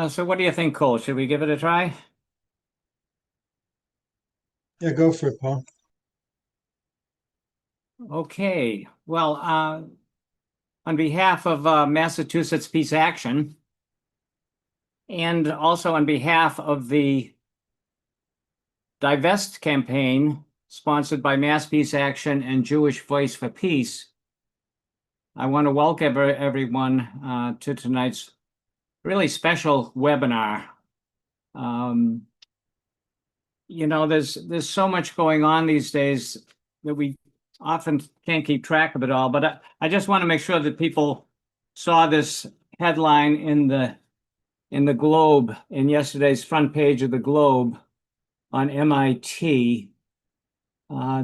So what do you think, Cole? Should we give it a try? Yeah, go for it, Paul. Okay. Well, on behalf of Massachusetts Peace Action, and also on behalf of the Divest campaign sponsored by Mass Peace Action and Jewish Voice for Peace, I want to welcome everyone to tonight's really special webinar. Um, there's so much going on these days that we often can't keep track of it all, but I just want to make sure that people saw this headline in the Globe, in yesterday's front page of the Globe on MIT.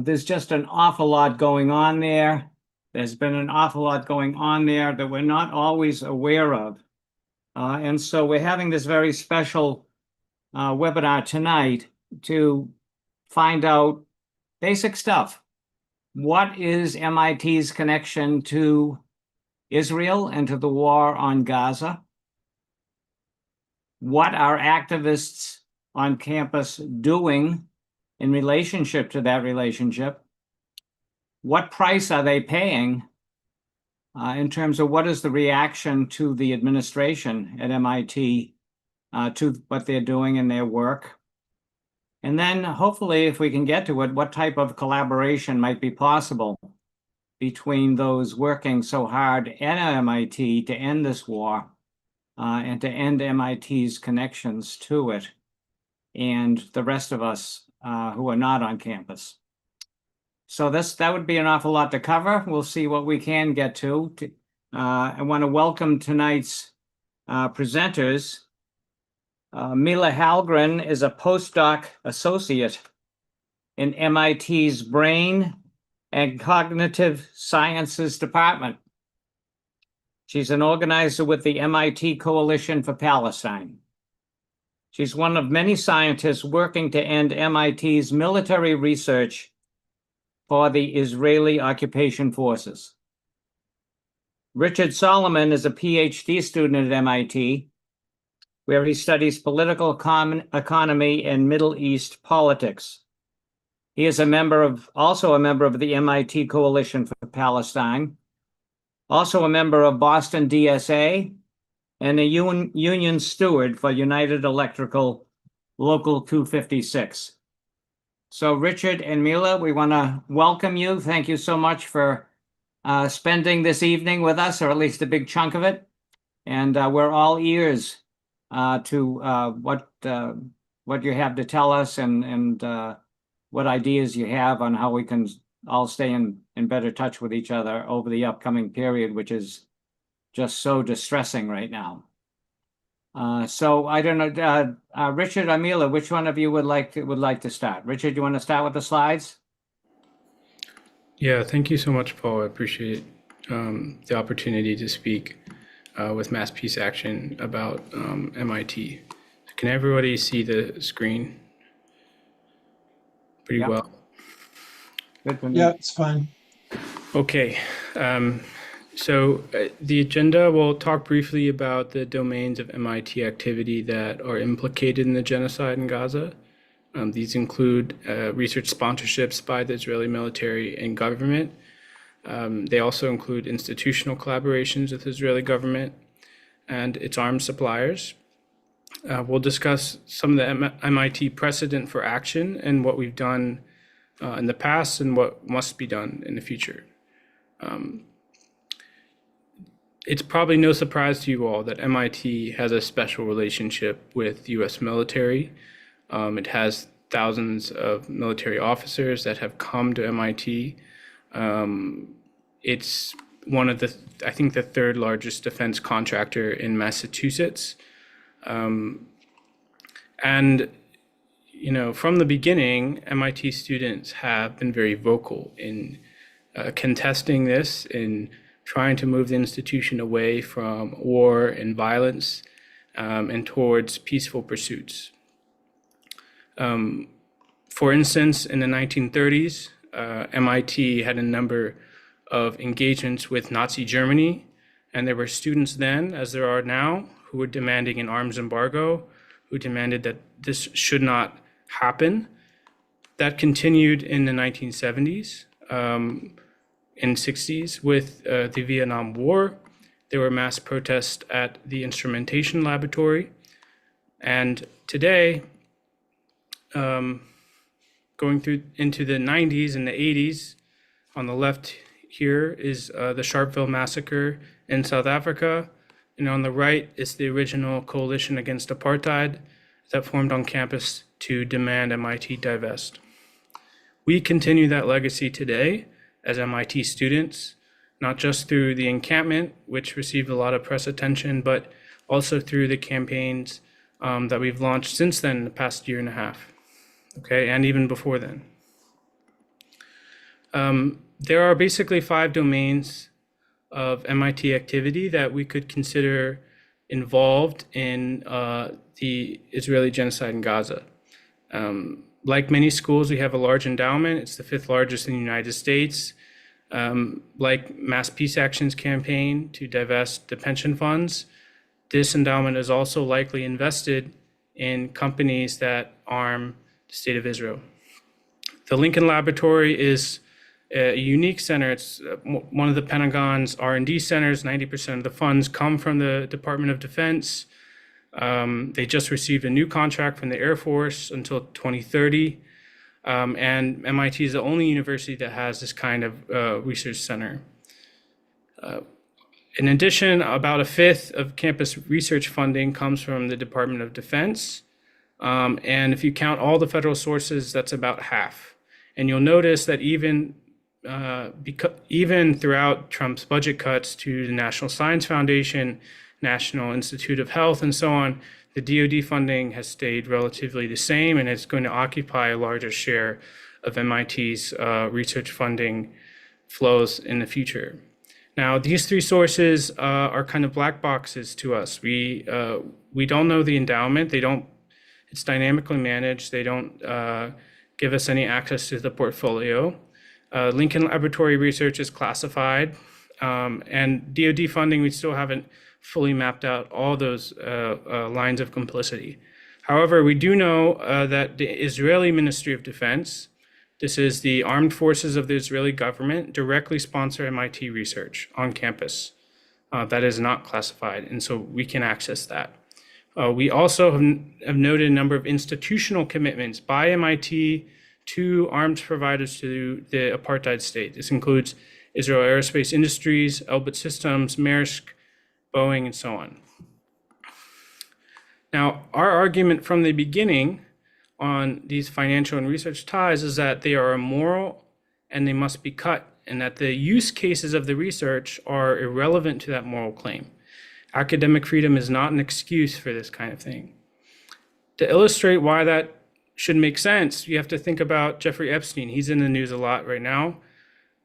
There's just an awful lot going on there. There's been an awful lot going on there that we're not always aware of. And so we're having this very special webinar tonight to find out basic stuff. What is MIT's connection to Israel and to the war on Gaza? What are activists on campus doing in relationship to that relationship? What price are they paying in terms of what is the reaction to the administration at MIT to what they're doing in their work? And then hopefully, if we can get to it, what type of collaboration might be possible between those working so hard at MIT to end this war and to end MIT's connections to it and the rest of us who are not on campus. So that would be an awful lot to cover. We'll see what we can get to. I want to welcome tonight's presenters. Mila Halgren is a postdoc associate in MIT's Brain and Cognitive Sciences Department. She's an organizer with the MIT Coalition for Palestine. She's one of many scientists working to end MIT's military research for the Israeli occupation forces. Richard Solomon is a Ph.D. student at MIT, where he studies political economy and Middle East politics. He is also a member of the MIT Coalition for Palestine, also a member of Boston DSA, and a union steward for United Electrical Local 256. So Richard and Mila, we want to welcome you. Thank you so much for spending this evening with us, or at least a big chunk of it. And we're all ears to what you have to tell us and what ideas you have on how we can all stay in better touch with each other over the upcoming period, which is just so distressing right now. So I don't know, Richard or Mila, which one of you would like to start? Richard, you want to start with the slides? Yeah, thank you so much, Paul. I appreciate the opportunity to speak with Mass Peace Action about MIT. Can everybody see the screen pretty well? Good for me. Yeah, it's fine. Okay. So the agenda will talk briefly about the domains of MIT activity that are implicated in the genocide in Gaza. These include research sponsorships by the Israeli military and government. They also include institutional collaborations with the Israeli government and its arms suppliers. We'll discuss some of the MIT precedent for action and what we've done in the past and what must be done in the future. It's probably no surprise to you all that MIT has a special relationship with the US military. It has thousands of military officers that have come to MIT. It's one of I think the third largest defense contractor in Massachusetts. And, from the beginning, MIT students have been very vocal in contesting this, in trying to move the institution away from war and violence and towards peaceful pursuits. For instance, in the 1930s, MIT had a number of engagements with Nazi Germany, and there were students then, as there are now, who were demanding an arms embargo, who demanded that this should not happen. That continued in the 1970s and 60s with the Vietnam War. There were mass protests at the instrumentation laboratory. And today, going through into the 90s and the 80s, on the left here is the Sharpeville massacre in South Africa. And on the right is the original coalition against apartheid that formed on campus to demand MIT divest. We continue that legacy today as MIT students, not just through the encampment, which received a lot of press attention, but also through the campaigns that we've launched since then, the past year and a half, okay, and even before then. There are basically 5 domains of MIT activity that we could consider involved in the Israeli genocide in Gaza. Like many schools, we have a large endowment. It's the 5th largest in the United States. Like Mass Peace Action's campaign to divest the pension funds, this endowment is also likely invested in companies that arm the State of Israel. The Lincoln Laboratory is a unique center. It's one of the Pentagon's R&D centers. 90% of the funds come from the Department of Defense. They just received a new contract from the Air Force until 2030. And MIT is the only university that has this kind of research center. In addition, about 1/5 of campus research funding comes from the Department of Defense. And if you count all the federal sources, that's about half. And you'll notice that even throughout Trump's budget cuts to the National Science Foundation, National Institute of Health, and so on, the DoD funding has stayed relatively the same, and it's going to occupy a larger share of MIT's research funding flows in the future. Now, these 3 sources are kind of black boxes to us. We don't know the endowment. It's dynamically managed. They don't give us any access to the portfolio. Lincoln Laboratory research is classified, and DoD funding, we still haven't fully mapped out all those lines of complicity. However, we do know that the Israeli Ministry of Defense, this is the armed forces of the Israeli government, directly sponsor MIT research on campus. That is not classified, and so we can access that. We also have noted a number of institutional commitments by MIT to arms providers to the apartheid state. This includes Israel Aerospace Industries, Elbit Systems, Maersk, Boeing, and so on. Now, our argument from the beginning on these financial and research ties is that they are immoral and they must be cut, and that the use cases of the research are irrelevant to that moral claim. Academic freedom is not an excuse for this kind of thing. To illustrate why that should make sense, you have to think about Jeffrey Epstein. He's in the news a lot right now,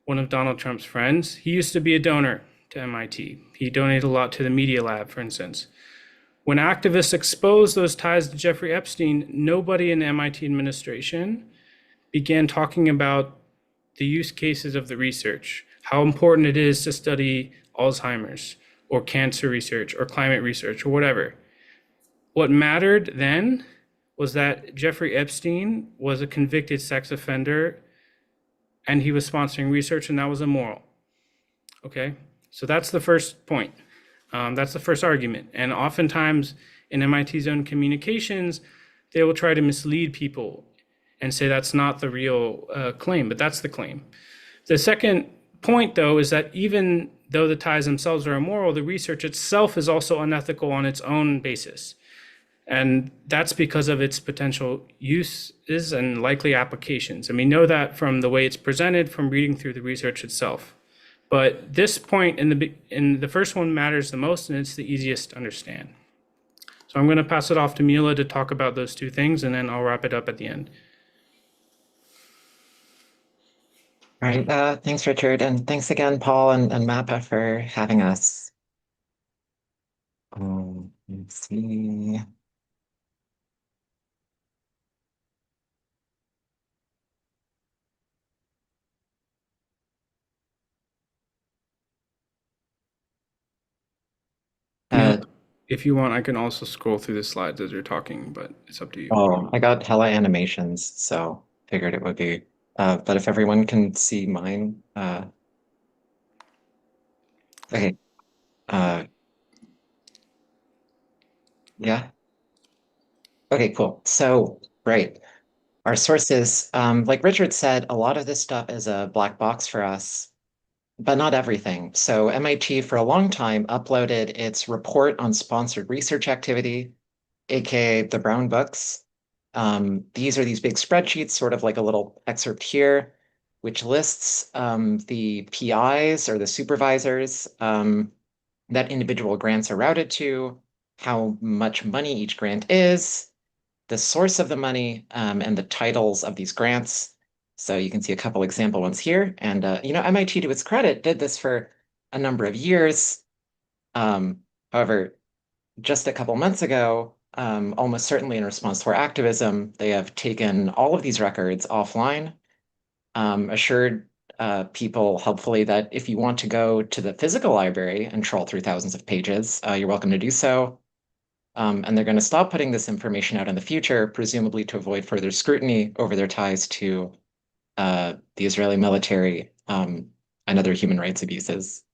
one of Donald Trump's friends. He used to be a donor to MIT. He donated a lot to the Media Lab, for instance. When activists exposed those ties to Jeffrey Epstein, nobody in the MIT administration began talking about the use cases of the research, how important it is to study Alzheimer's or cancer research or climate research or whatever. What mattered then was that Jeffrey Epstein was a convicted sex offender and he was sponsoring research, and that was immoral. Okay, so that's the first point. That's the first argument. And oftentimes in MIT's own communications, they will try to mislead people and say that's not the real claim, but that's the claim. The second point, though, is that even though the ties themselves are immoral, the research itself is also unethical on its own basis. And that's because of its potential uses and likely applications. And we know that from the way it's presented, from reading through the research itself. But this point in the first one matters the most, and it's the easiest to understand. So I'm going to pass it off to Mila to talk about those 2 things, and then I'll wrap it up at the end. All right, thanks, Richard, and thanks again, Paul and Mappa, for having us. Let's see. If you want, I can also scroll through the slides as you're talking, but it's up to you. Oh, I got hella animations, so figured it would be. But if everyone can see mine, okay. Yeah. Okay, cool. So, right. Our sources, like Richard said, a lot of this stuff is a black box for us, but not everything. So MIT for a long time uploaded its report on sponsored research activity, aka the brown books. These are these big spreadsheets, sort of like a little excerpt here, which lists the PIs or the supervisors that individual grants are routed to, how much money each grant is, the source of the money, and the titles of these grants. So you can see a couple example ones here. And MIT, to its credit, did this for a number of years. However, just a couple months ago, almost certainly in response to our activism, they have taken all of these records offline, assured people helpfully that if you want to go to the physical library and troll through thousands of pages, you're welcome to do so. And they're going to stop putting this information out in the future, presumably to avoid further scrutiny over their ties to the Israeli military and other human rights abuses.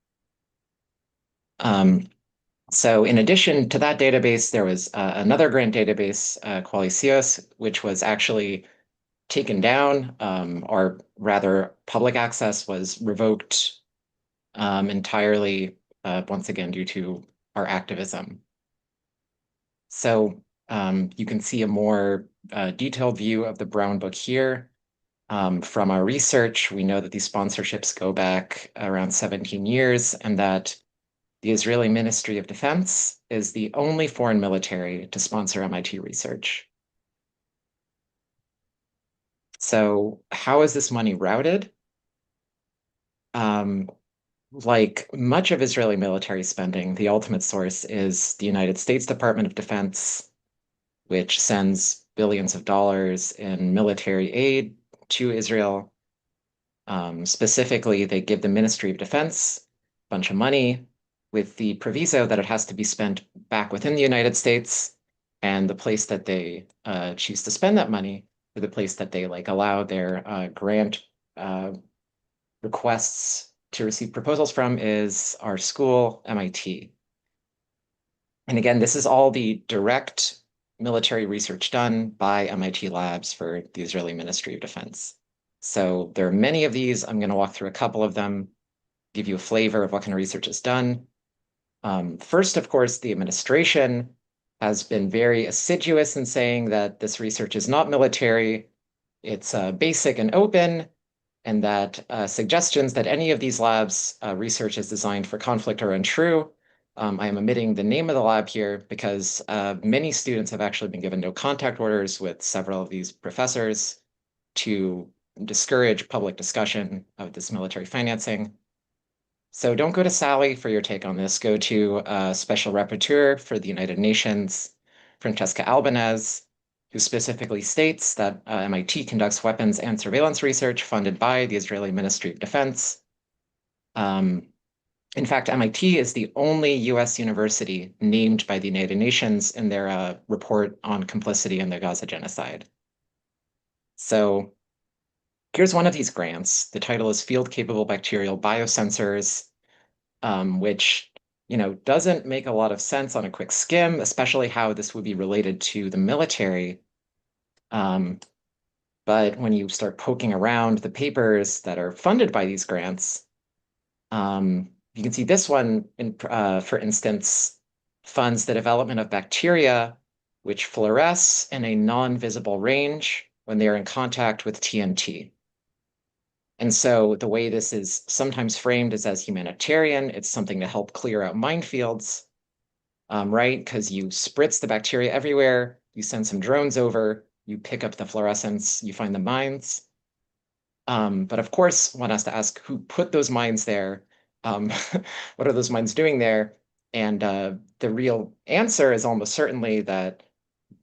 So in addition to that database, there was another grant database, Qualicios, which was actually taken down, or rather public access was revoked entirely, once again, due to our activism. So you can see a more detailed view of the Brown Book here. From our research, we know that these sponsorships go back around 17 years and that the Israeli Ministry of Defense is the only foreign military to sponsor MIT research. So how is this money routed? Like much of Israeli military spending, the ultimate source is the United States Department of Defense, which sends billions of dollars in military aid to Israel. Specifically, they give the Ministry of Defense a bunch of money with the proviso that it has to be spent back within the United States, and the place that they choose to spend that money, or the place that they allow their grant requests to receive proposals from, is our school, MIT. And again, this is all the direct military research done by MIT labs for the Israeli Ministry of Defense. So there are many of these. I'm going to walk through a couple of them, give you a flavor of what kind of research is done. First, of course, the administration has been very assiduous in saying that this research is not military, it's basic and open, and that suggestions that any of these labs' research is designed for conflict are untrue. I am omitting the name of the lab here because many students have actually been given no contact orders with several of these professors to discourage public discussion of this military financing. So don't go to Sally for your take on this. Go to Special Rapporteur for the United Nations, Francesca Albanese, who specifically states that MIT conducts weapons and surveillance research funded by the Israeli Ministry of Defense. In fact, MIT is the only US university named by the United Nations in their report on complicity in the Gaza genocide. So here's one of these grants. The title is Field Capable Bacterial Biosensors, which doesn't make a lot of sense on a quick skim, especially how this would be related to the military. But when you start poking around the papers that are funded by these grants, you can see this one, for instance, funds the development of bacteria which fluoresce in a non-visible range when they are in contact with TNT. And so the way this is sometimes framed is as humanitarian. It's something to help clear out minefields, right? Because you spritz the bacteria everywhere, you send some drones over, you pick up the fluorescence, you find the mines. But of course, one has to ask who put those mines there? What are those mines doing there? And the real answer is almost certainly that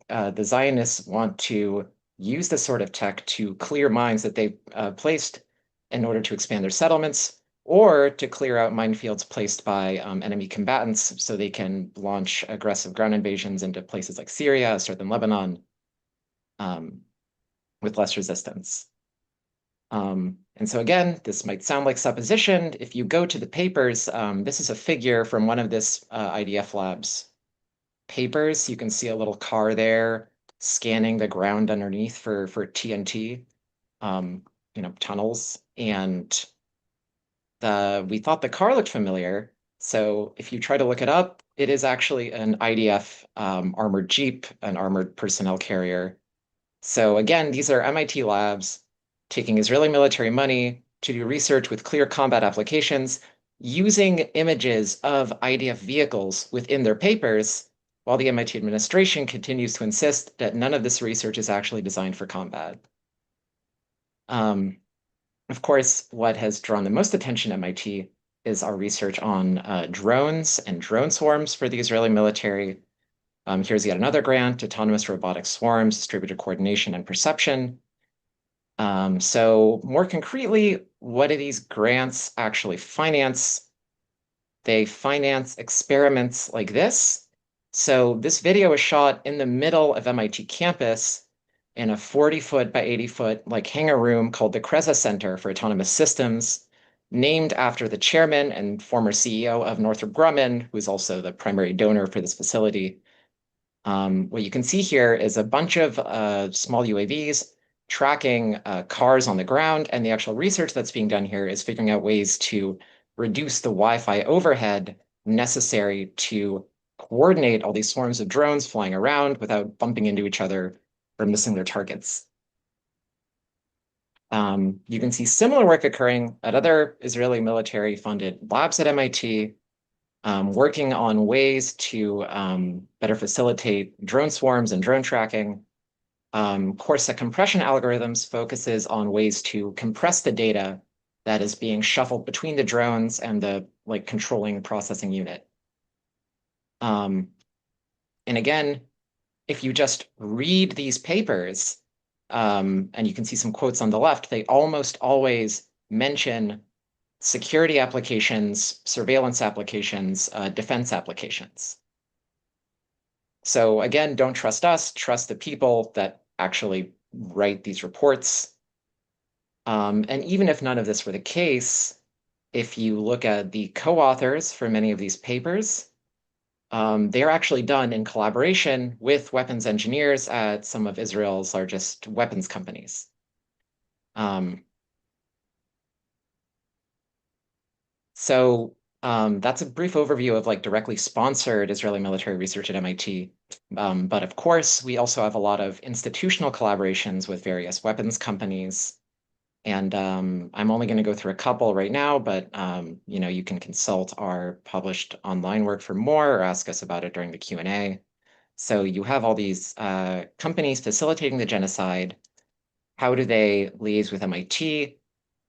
the Zionists want to use this sort of tech to clear mines that they've placed in order to expand their settlements, or to clear out minefields placed by enemy combatants so they can launch aggressive ground invasions into places like Syria, southern Lebanon, with less resistance. And so again, this might sound like supposition. If you go to the papers, this is a figure from one of this IDF labs papers. You can see a little car there scanning the ground underneath for TNT, tunnels. And we thought the car looked familiar. So if you try to look it up, it is actually an IDF armored Jeep, an armored personnel carrier. So again, these are MIT labs taking Israeli military money to do research with clear combat applications, using images of IDF vehicles within their papers, while the MIT administration continues to insist that none of this research is actually designed for combat. Of course, what has drawn the most attention at MIT is our research on drones and drone swarms for the Israeli military. Here's yet another grant, Autonomous Robotic Swarms, Distributed Coordination and Perception. So more concretely, what do these grants actually finance? They finance experiments like this. So this video is shot in the middle of MIT campus in a 40-foot by 80-foot like hangar room called the Kreza Center for Autonomous Systems, named after the chairman and former CEO of Northrop Grumman, who's also the primary donor for this facility. What you can see here is a bunch of small UAVs tracking cars on the ground, and the actual research that's being done here is figuring out ways to reduce the Wi-Fi overhead necessary to coordinate all these swarms of drones flying around without bumping into each other or missing their targets. You can see similar work occurring at other Israeli military-funded labs at MIT, working on ways to better facilitate drone swarms and drone tracking. Corsa compression algorithms focuses on ways to compress the data that is being shuffled between the drones and the controlling processing unit. And again, if you just read these papers, and you can see some quotes on the left, they almost always mention security applications, surveillance applications, defense applications. So again, don't trust us, trust the people that actually write these reports. And even if none of this were the case, if you look at the co-authors for many of these papers, they are actually done in collaboration with weapons engineers at some of Israel's largest weapons companies. So that's a brief overview of directly sponsored Israeli military research at MIT. But of course, we also have a lot of institutional collaborations with various weapons companies. And I'm only going to go through a couple right now, but you can consult our published online work for more or ask us about it during the Q&A. So you have all these companies facilitating the genocide. How do they liaise with MIT?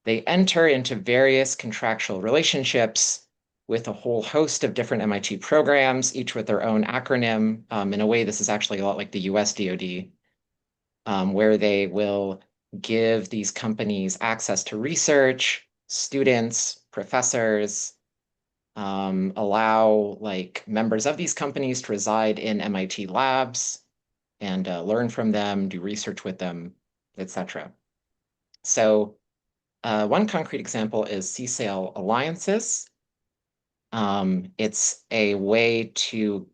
They enter into various contractual relationships with a whole host of different MIT programs, each with their own acronym. In a way, this is actually a lot like the US DoD, where they will give these companies access to research, students, professors, allow members of these companies to reside in MIT labs and learn from them, do research with them, etc. So one concrete example is CSAIL alliances. It's a way to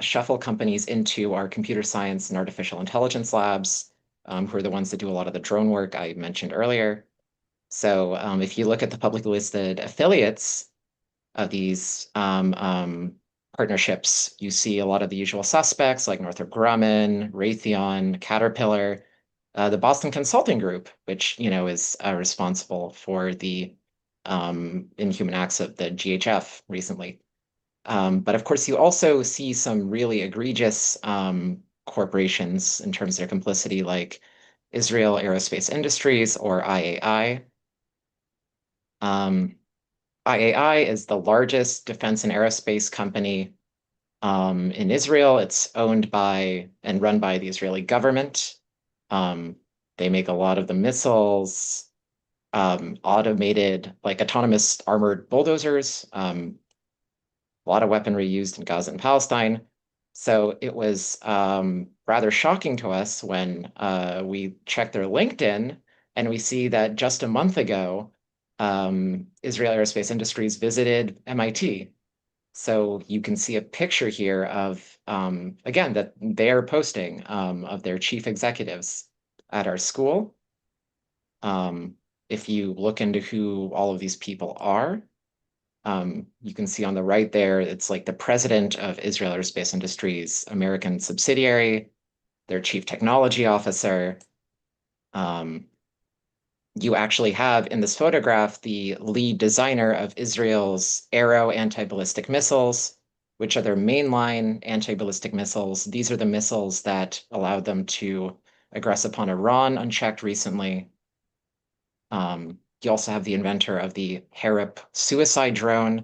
shuffle companies into our computer science and artificial intelligence labs, who are the ones that do a lot of the drone work I mentioned earlier. So if you look at the publicly listed affiliates of these partnerships, you see a lot of the usual suspects like Northrop Grumman, Raytheon, Caterpillar, the Boston Consulting Group, which is responsible for the inhuman acts of the GHF recently. But of course, you also see some really egregious corporations in terms of their complicity, like Israel Aerospace Industries, or IAI. IAI is the largest defense and aerospace company in Israel. It's owned by and run by the Israeli government. They make a lot of the missiles, automated, like autonomous armored bulldozers, a lot of weaponry used in Gaza and Palestine. So it was rather shocking to us when we checked their LinkedIn and we see that just a month ago, Israel Aerospace Industries visited MIT. So you can see a picture here of, again, that they're posting of their chief executives at our school. If you look into who all of these people are, you can see on the right there, it's like the president of Israel Aerospace Industries, American subsidiary, their chief technology officer. You actually have in this photograph the lead designer of Israel's Arrow anti-ballistic missiles, which are their mainline anti-ballistic missiles. These are the missiles that allowed them to aggress upon Iran unchecked recently. You also have the inventor of the Harop suicide drone,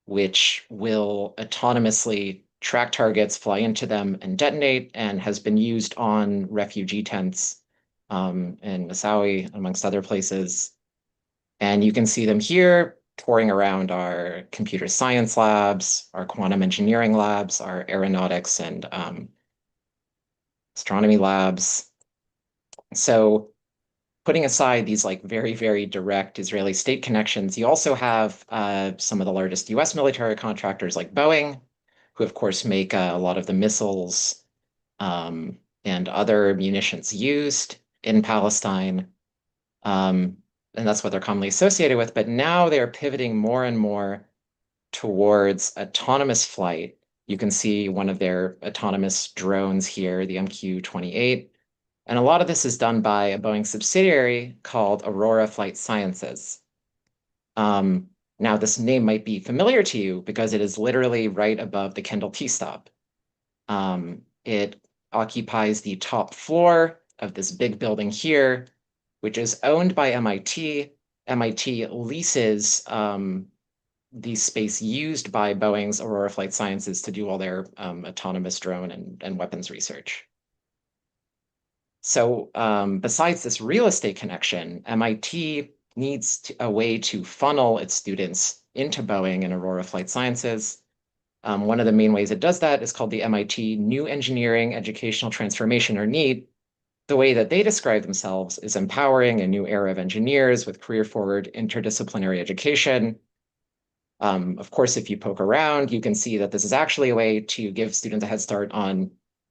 which will autonomously track targets, fly into them, and detonate, and has been used on refugee tents in Massawi, amongst other places. And you can see them here touring around our computer science labs, our quantum engineering labs, our aeronautics and astronomy labs. So putting aside these like very, very direct Israeli state connections, you also have some of the largest US military contractors like Boeing, who of course make a lot of the missiles and other munitions used in Palestine. And that's what they're commonly associated with. But now they're pivoting more and more towards autonomous flight. You can see one of their autonomous drones here, the MQ-28. And a lot of this is done by a Boeing subsidiary called Aurora Flight Sciences. Now, this name might be familiar to you because it is literally right above the Kendall T-stop. It occupies the top floor of this big building here, which is owned by MIT. MIT leases the space used by Boeing's Aurora Flight Sciences to do all their autonomous drone and weapons research. So besides this real estate connection, MIT needs a way to funnel its students into Boeing and Aurora Flight Sciences. One of the main ways it does that is called the MIT New Engineering Educational Transformation, or NEET. The way that they describe themselves is empowering a new era of engineers with career-forward interdisciplinary education. Of course, if you poke around, you can see that this is actually a way to give students a head start on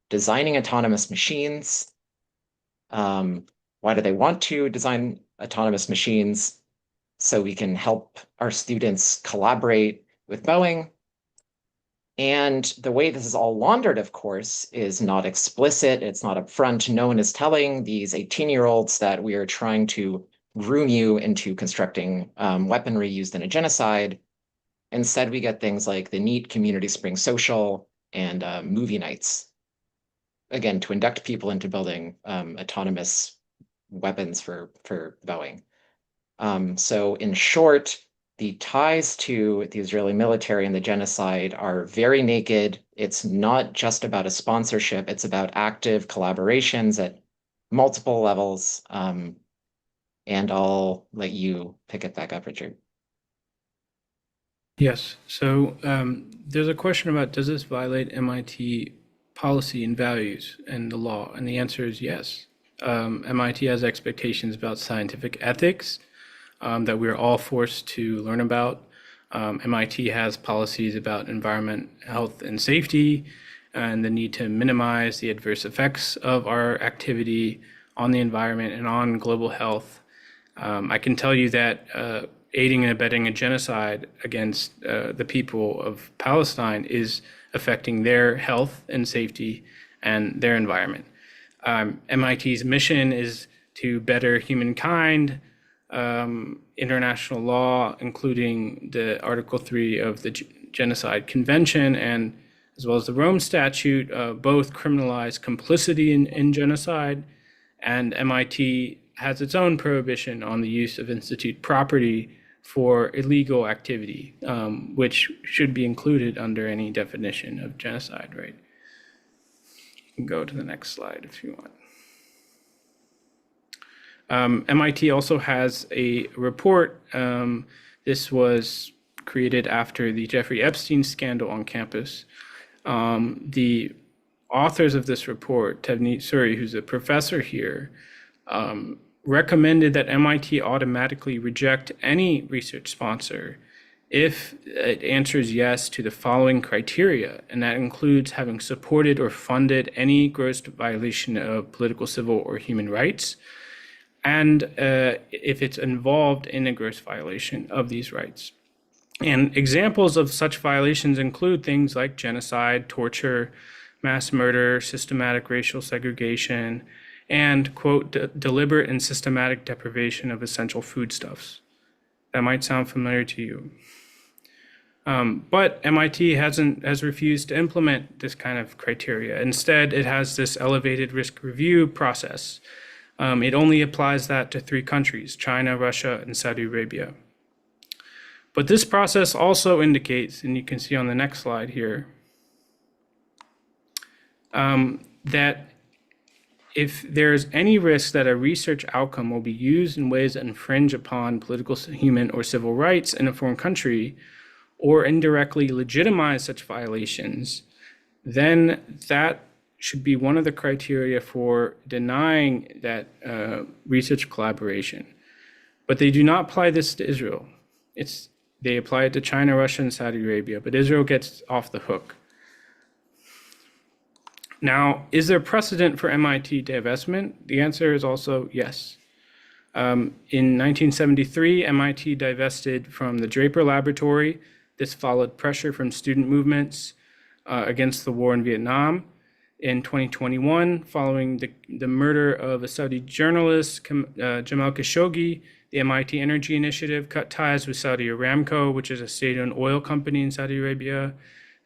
designing autonomous machines. Why do they want to design autonomous machines? So we can help our students collaborate with Boeing. And the way this is all laundered, of course, is not explicit. It's not upfront. No one is telling these 18-year-olds that we are trying to groom you into constructing weaponry used in a genocide. Instead, we get things like the NEET Community Spring Social and movie nights, again, to induct people into building autonomous weapons for Boeing. So in short, the ties to the Israeli military and the genocide are very naked. It's not just about a sponsorship. It's about active collaborations at multiple levels. And I'll let you pick it back up, Richard. Yes. So there's a question about, does this violate MIT policy and values and the law? And the answer is yes. MIT has expectations about scientific ethics that we're all forced to learn about. MIT has policies about environment, health, and safety, and the need to minimize the adverse effects of our activity on the environment and on global health. I can tell you that aiding and abetting a genocide against the people of Palestine is affecting their health and safety and their environment. MIT's mission is to better humankind, international law, including the Article 3 of the Genocide Convention, and as well as the Rome Statute, both criminalize complicity in genocide, and MIT has its own prohibition on the use of institute property for illegal activity, which should be included under any definition of genocide, right? You can go to the next slide if you want. MIT also has a report. This was created after the Jeffrey Epstein scandal on campus. The authors of this report, Tevneet Suri, who's a professor here, recommended that MIT automatically reject any research sponsor if it answers yes to the following criteria, and that includes having supported or funded any gross violation of political, civil, or human rights, and if it's involved in a gross violation of these rights. And examples of such violations include things like genocide, torture, mass murder, systematic racial segregation, and, quote, deliberate and systematic deprivation of essential foodstuffs. That might sound familiar to you. But MIT has refused to implement this kind of criteria. Instead, it has this elevated risk review process. It only applies that to 3 countries, China, Russia, and Saudi Arabia. But this process also indicates, and you can see on the next slide here, that if there's any risk that a research outcome will be used in ways that infringe upon political, human, or civil rights in a foreign country, or indirectly legitimize such violations, then that should be one of the criteria for denying that research collaboration. But they do not apply this to Israel. They apply it to China, Russia, and Saudi Arabia, but Israel gets off the hook. Now, is there precedent for MIT divestment? The answer is also yes. In 1973, MIT divested from the Draper Laboratory. This followed pressure from student movements against the war in Vietnam. In 2021, following the murder of a Saudi journalist, Jamal Khashoggi, the MIT Energy Initiative cut ties with Saudi Aramco, which is a state-owned oil company in Saudi Arabia.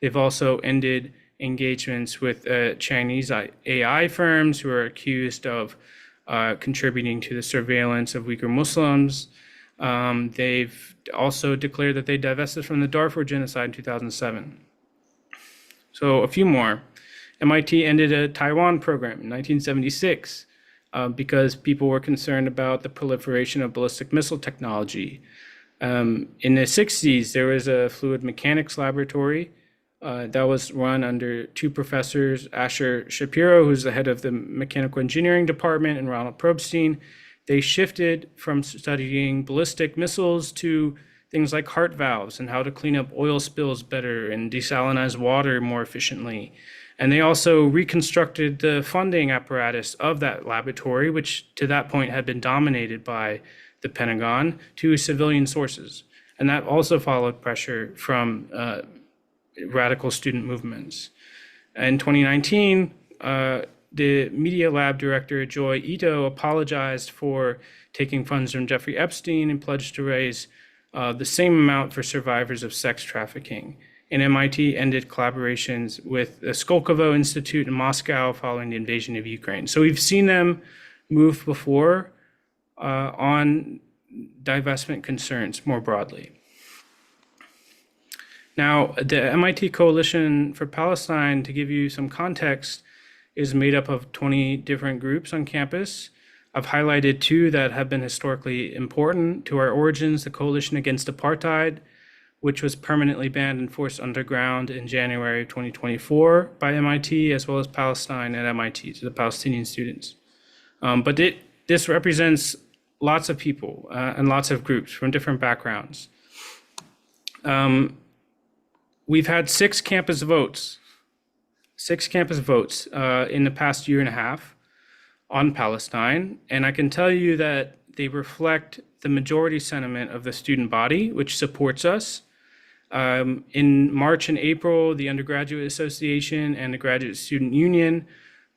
They've also ended engagements with Chinese AI firms who are accused of contributing to the surveillance of Uyghur Muslims. They've also declared that they divested from the Darfur genocide in 2007. So a few more. MIT ended a Taiwan program in 1976 because people were concerned about the proliferation of ballistic missile technology. In the 60s, there was a fluid mechanics laboratory that was run under 2 professors, Asher Shapiro, who's the head of the mechanical engineering department, and Ronald Probstein. They shifted from studying ballistic missiles to things like heart valves and how to clean up oil spills better and desalinize water more efficiently. And they also reconstructed the funding apparatus of that laboratory, which to that point had been dominated by the Pentagon, to civilian sources. And that also followed pressure from radical student movements. In 2019, the Media Lab director, Joy Ito, apologized for taking funds from Jeffrey Epstein and pledged to raise the same amount for survivors of sex trafficking. And MIT ended collaborations with the Skolkovo Institute in Moscow following the invasion of Ukraine. So we've seen them move before on divestment concerns more broadly. Now, the MIT Coalition for Palestine, to give you some context, is made up of 20 different groups on campus. I've highlighted 2 that have been historically important to our origins: the Coalition Against Apartheid, which was permanently banned and forced underground in January of 2024 by MIT, as well as Palestine at MIT, to the Palestinian students. But this represents lots of people and lots of groups from different backgrounds. We've had 6 campus votes in the past year and a half on Palestine. And I can tell you that they reflect the majority sentiment of the student body, which supports us. In March and April, the Undergraduate Association and the Graduate Student Union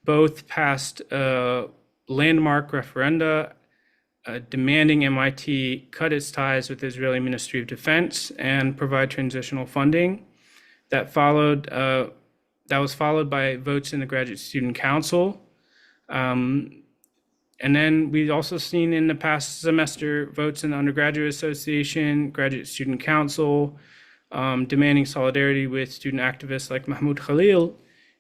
both passed landmark referenda demanding MIT cut its ties with the Israeli Ministry of Defense and provide transitional funding. That was followed by votes in the Graduate Student Council. And then we've also seen in the past semester votes in the Undergraduate Association, Graduate Student Council, demanding solidarity with student activists like Mahmoud Khalil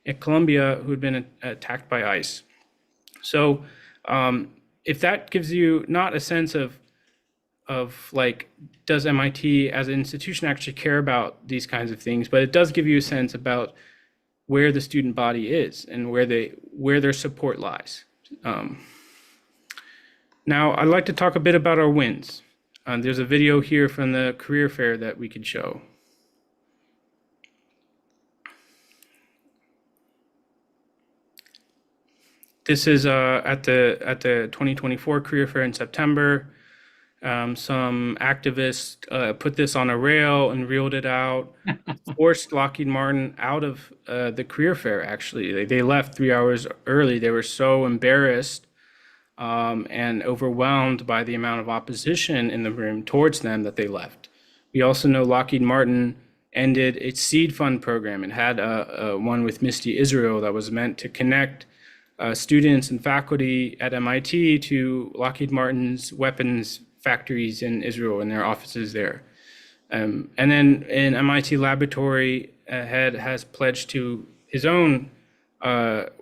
at Columbia, who had been attacked by ICE. So if that gives you not a sense of like, does MIT as an institution actually care about these kinds of things, but it does give you a sense about where the student body is and where their support lies. Now, I'd like to talk a bit about our wins. There's a video here from the career fair that we could show. This is at the 2024 career fair in September. Some activists put this on a rail and reeled it out, forced Lockheed Martin out of the career fair, actually. They left 3 hours early. They were so embarrassed and overwhelmed by the amount of opposition in the room towards them that they left. We also know Lockheed Martin ended its seed fund program and had one with Misty Israel that was meant to connect students and faculty at MIT to Lockheed Martin's weapons factories in Israel and their offices there. And then an MIT laboratory head has pledged to his own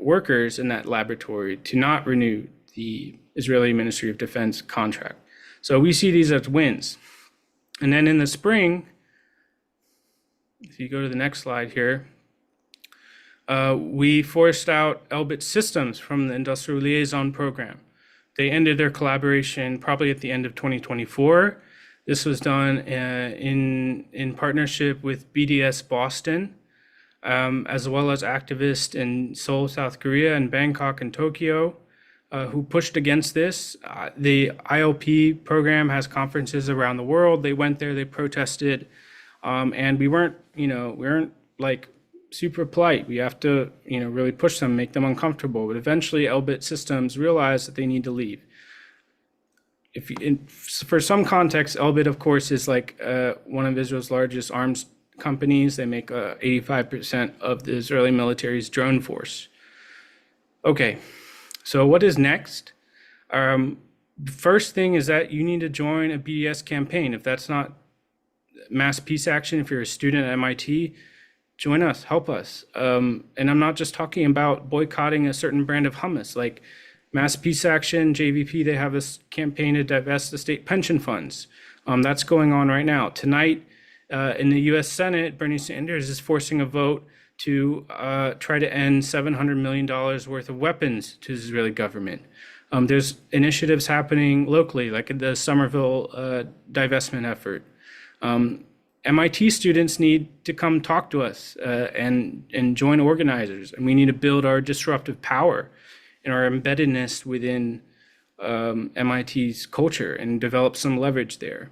workers in that laboratory to not renew the Israeli Ministry of Defense contract. So we see these as wins. And then in the spring, if you go to the next slide here, we forced out Elbit Systems from the Industrial Liaison Program. They ended their collaboration probably at the end of 2024. This was done in partnership with BDS Boston, as well as activists in Seoul, South Korea, and Bangkok and Tokyo, who pushed against this. The ILP program has conferences around the world. They went there, they protested, and we weren't like super polite. We have to, really push them, make them uncomfortable. But eventually, Elbit Systems realized that they need to leave. For some context, Elbit, of course, is like one of Israel's largest arms companies. They make 85% of the Israeli military's drone force. Okay, so what is next? The first thing is that you need to join a BDS campaign. If that's not mass peace action, if you're a student at MIT, join us, help us. And I'm not just talking about boycotting a certain brand of hummus, like Mass Peace Action, JVP, they have this campaign to divest the state pension funds. That's going on right now. Tonight in the US Senate, Bernie Sanders is forcing a vote to try to end $700 million worth of weapons to the Israeli government. There's initiatives happening locally, like the Somerville divestment effort. MIT students need to come talk to us and join organizers, and we need to build our disruptive power and our embeddedness within MIT's culture and develop some leverage there.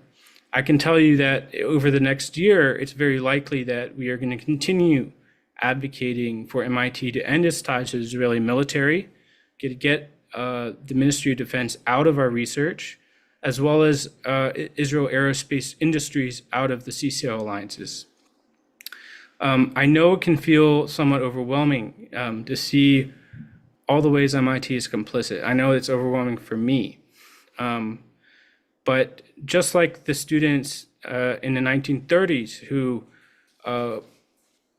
I can tell you that over the next year, it's very likely that we are going to continue advocating for MIT to end its ties to the Israeli military, get the Ministry of Defense out of our research, as well as Israel Aerospace Industries out of the CCL alliances. I know it can feel somewhat overwhelming to see all the ways MIT is complicit. I know it's overwhelming for me. But just like the students in the 1930s who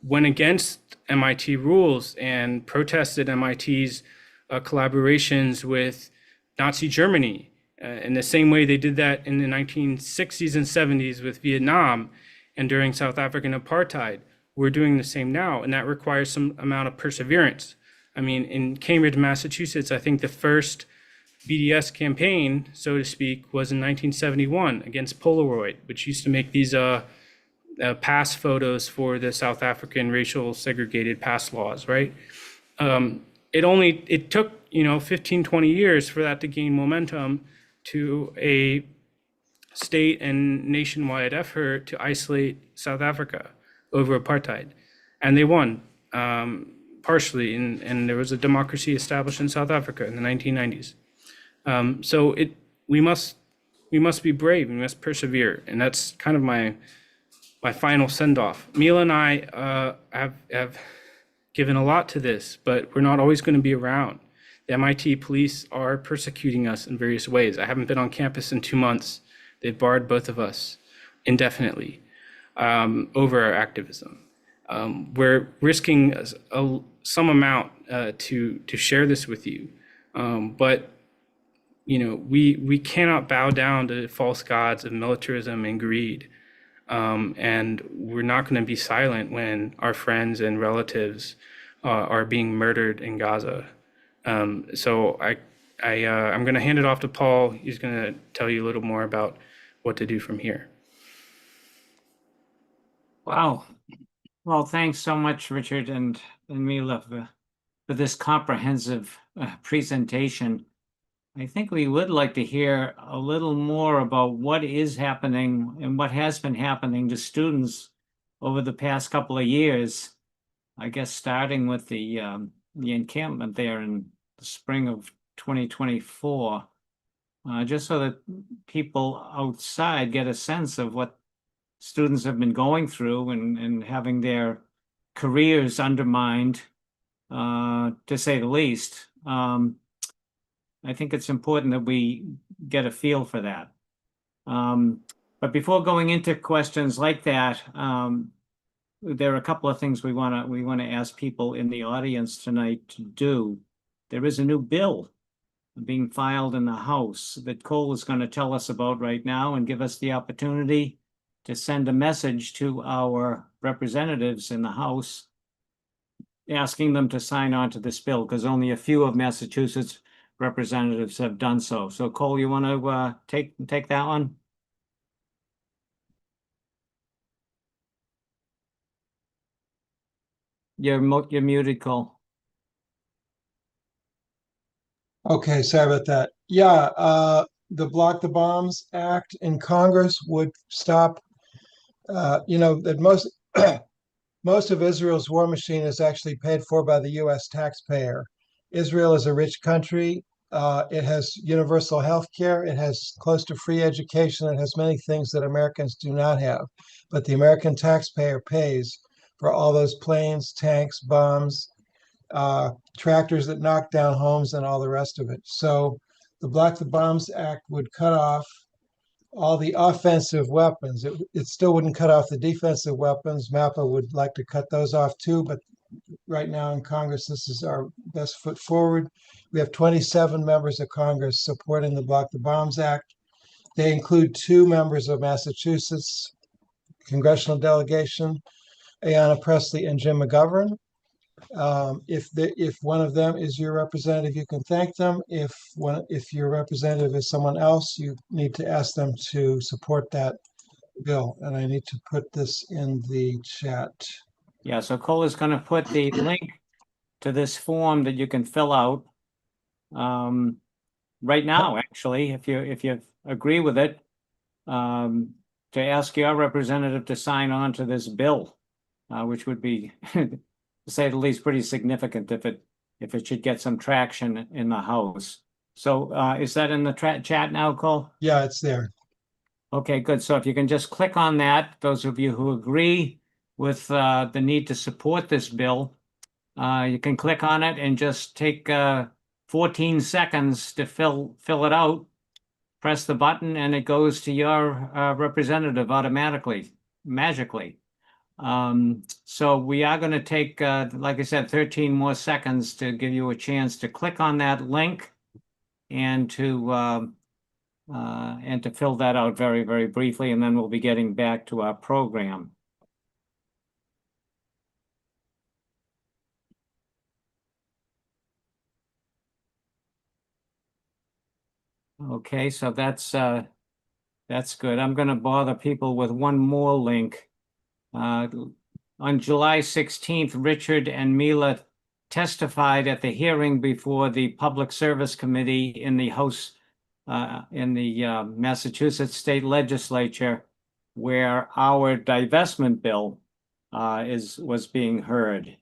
went against MIT rules and protested MIT's collaborations with Nazi Germany, in the same way they did that in the 1960s and 70s with Vietnam and during South African apartheid, we're doing the same now, and that requires some amount of perseverance. I mean, in Cambridge, Massachusetts, I think the first BDS campaign, so to speak, was in 1971 against Polaroid, which used to make these pass photos for the South African racial segregated pass laws, right? It took 15, 20 years for that to gain momentum to a state and nationwide effort to isolate South Africa over apartheid. And they won partially, and there was a democracy established in South Africa in the 1990s. So we must be brave, we must persevere. And that's kind of my final send-off. Mila and I have given a lot to this, but we're not always going to be around. The MIT police are persecuting us in various ways. I haven't been on campus in 2 months. They've barred both of us indefinitely over our activism. We're risking some amount to share this with you. But we cannot bow down to false gods of militarism and greed. And we're not going to be silent when our friends and relatives are being murdered in Gaza. So I'm going to hand it off to Paul. He's going to tell you a little more about what to do from here. Wow. Well, thanks so much, Richard and Mila, for this comprehensive presentation. I think we would like to hear a little more about what is happening and what has been happening to students over the past couple of years. I guess starting with the encampment there in the spring of 2024, just so that people outside get a sense of what students have been going through and having their careers undermined, to say the least. I think it's important that we get a feel for that. But before going into questions like that, there are a couple of things we want to ask people in the audience tonight to do. There is a new bill being filed in the House that Cole is going to tell us about right now and give us the opportunity to send a message to our representatives in the House, asking them to sign on to this bill, because only a few of Massachusetts representatives have done so. So Cole, you want to take that one? You're muted, Cole. Okay, sorry about that. Yeah, the Block the Bombs Act in Congress would stop, that most of Israel's war machine is actually paid for by the US taxpayer. Israel is a rich country. It has universal health care. It has close to free education. It has many things that Americans do not have. But the American taxpayer pays for all those planes, tanks, bombs, tractors that knock down homes, and all the rest of it. So the Block the Bombs Act would cut off all the offensive weapons. It still wouldn't cut off the defensive weapons. MAPA would like to cut those off too, but right now in Congress, this is our best foot forward. We have 27 members of Congress supporting the Block the Bombs Act. They include 2 members of Massachusetts congressional delegation, Ayanna Pressley and Jim McGovern. If one of them is your representative, you can thank them. If your representative is someone else, you need to ask them to support that bill. And I need to put this in the chat. Yeah, so Cole is going to put the link to this form that you can fill out right now, actually, if you agree with it, to ask your representative to sign on to this bill, which would be, to say the least, pretty significant if it should get some traction in the House. So is that in the chat now, Cole? Yeah, it's there. Okay, good. So if you can just click on that, those of you who agree with the need to support this bill, you can click on it and just take 14 seconds to fill it out. Press the button and it goes to your representative automatically, magically. So we are going to take, like I said, 13 more seconds to give you a chance to click on that link and to fill that out very, very briefly, and then we'll be getting back to our program. Okay, so that's good. I'm going to bother people with one more link. On July 16th, Richard and Mila testified at the hearing before the Public Service Committee in the House, in the Massachusetts State Legislature, where our divestment bill was being heard.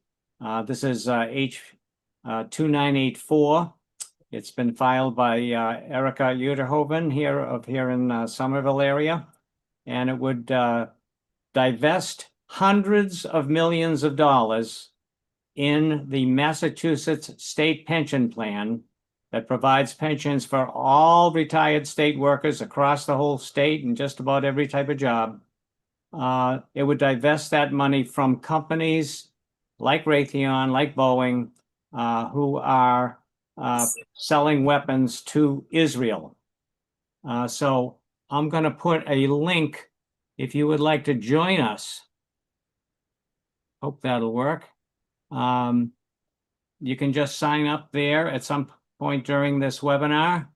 This is H 2984. It's been filed by Erica Uterhoven here in Somerville area, and it would divest hundreds of millions of dollars in the Massachusetts State Pension Plan that provides pensions for all retired state workers across the whole state and just about every type of job. It would divest that money from companies like Raytheon, like Boeing, who are selling weapons to Israel. So I'm going to put a link if you would like to join us. Hope that'll work. You can just sign up there at some point during this webinar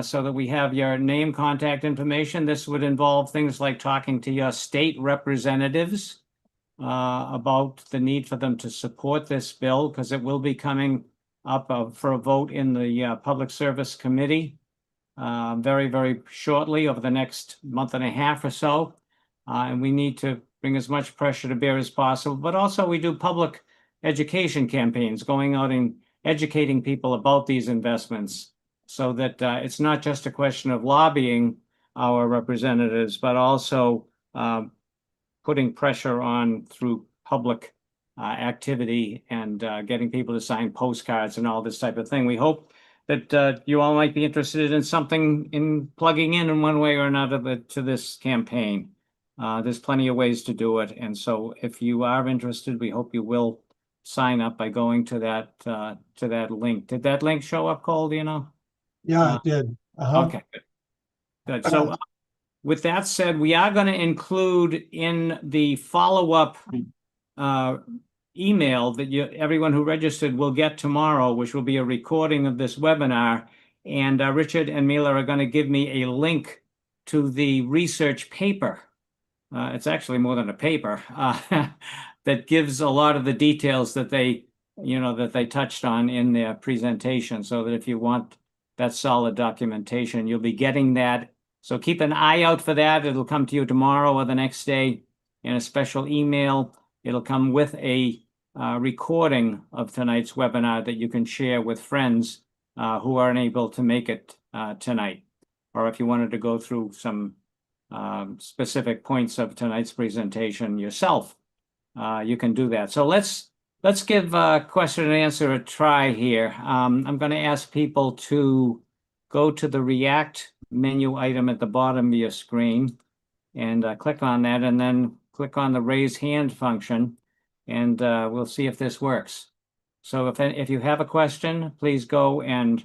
so that we have your name, contact information. This would involve things like talking to your state representatives about the need for them to support this bill, because it will be coming up for a vote in the Public Service Committee very, very shortly, over the next month and a half or so. And we need to bring as much pressure to bear as possible. But also we do public education campaigns, going out and educating people about these investments, so that it's not just a question of lobbying our representatives, but also putting pressure on through public activity and getting people to sign postcards and all this type of thing. We hope that you all might be interested in something in plugging in one way or another to this campaign. There's plenty of ways to do it. And so if you are interested, we hope you will sign up by going to that link. Did that link show up, Cole? Do you know? Yeah, it did. Okay, good. So with that said, we are going to include in the follow-up email that everyone who registered will get tomorrow, which will be a recording of this webinar. And Richard and Mila are going to give me a link to the research paper. It's actually more than a paper that gives a lot of the details that they touched on in their presentation, so that if you want that solid documentation, you'll be getting that. So keep an eye out for that. It'll come to you tomorrow or the next day in a special email. It'll come with a recording of tonight's webinar that you can share with friends who aren't able to make it tonight. Or if you wanted to go through some specific points of tonight's presentation yourself, you can do that. So let's give question and answer a try here. I'm going to ask people to go to the React menu item at the bottom of your screen and click on that, and then click on the raise hand function, and we'll see if this works. So if you have a question, please go and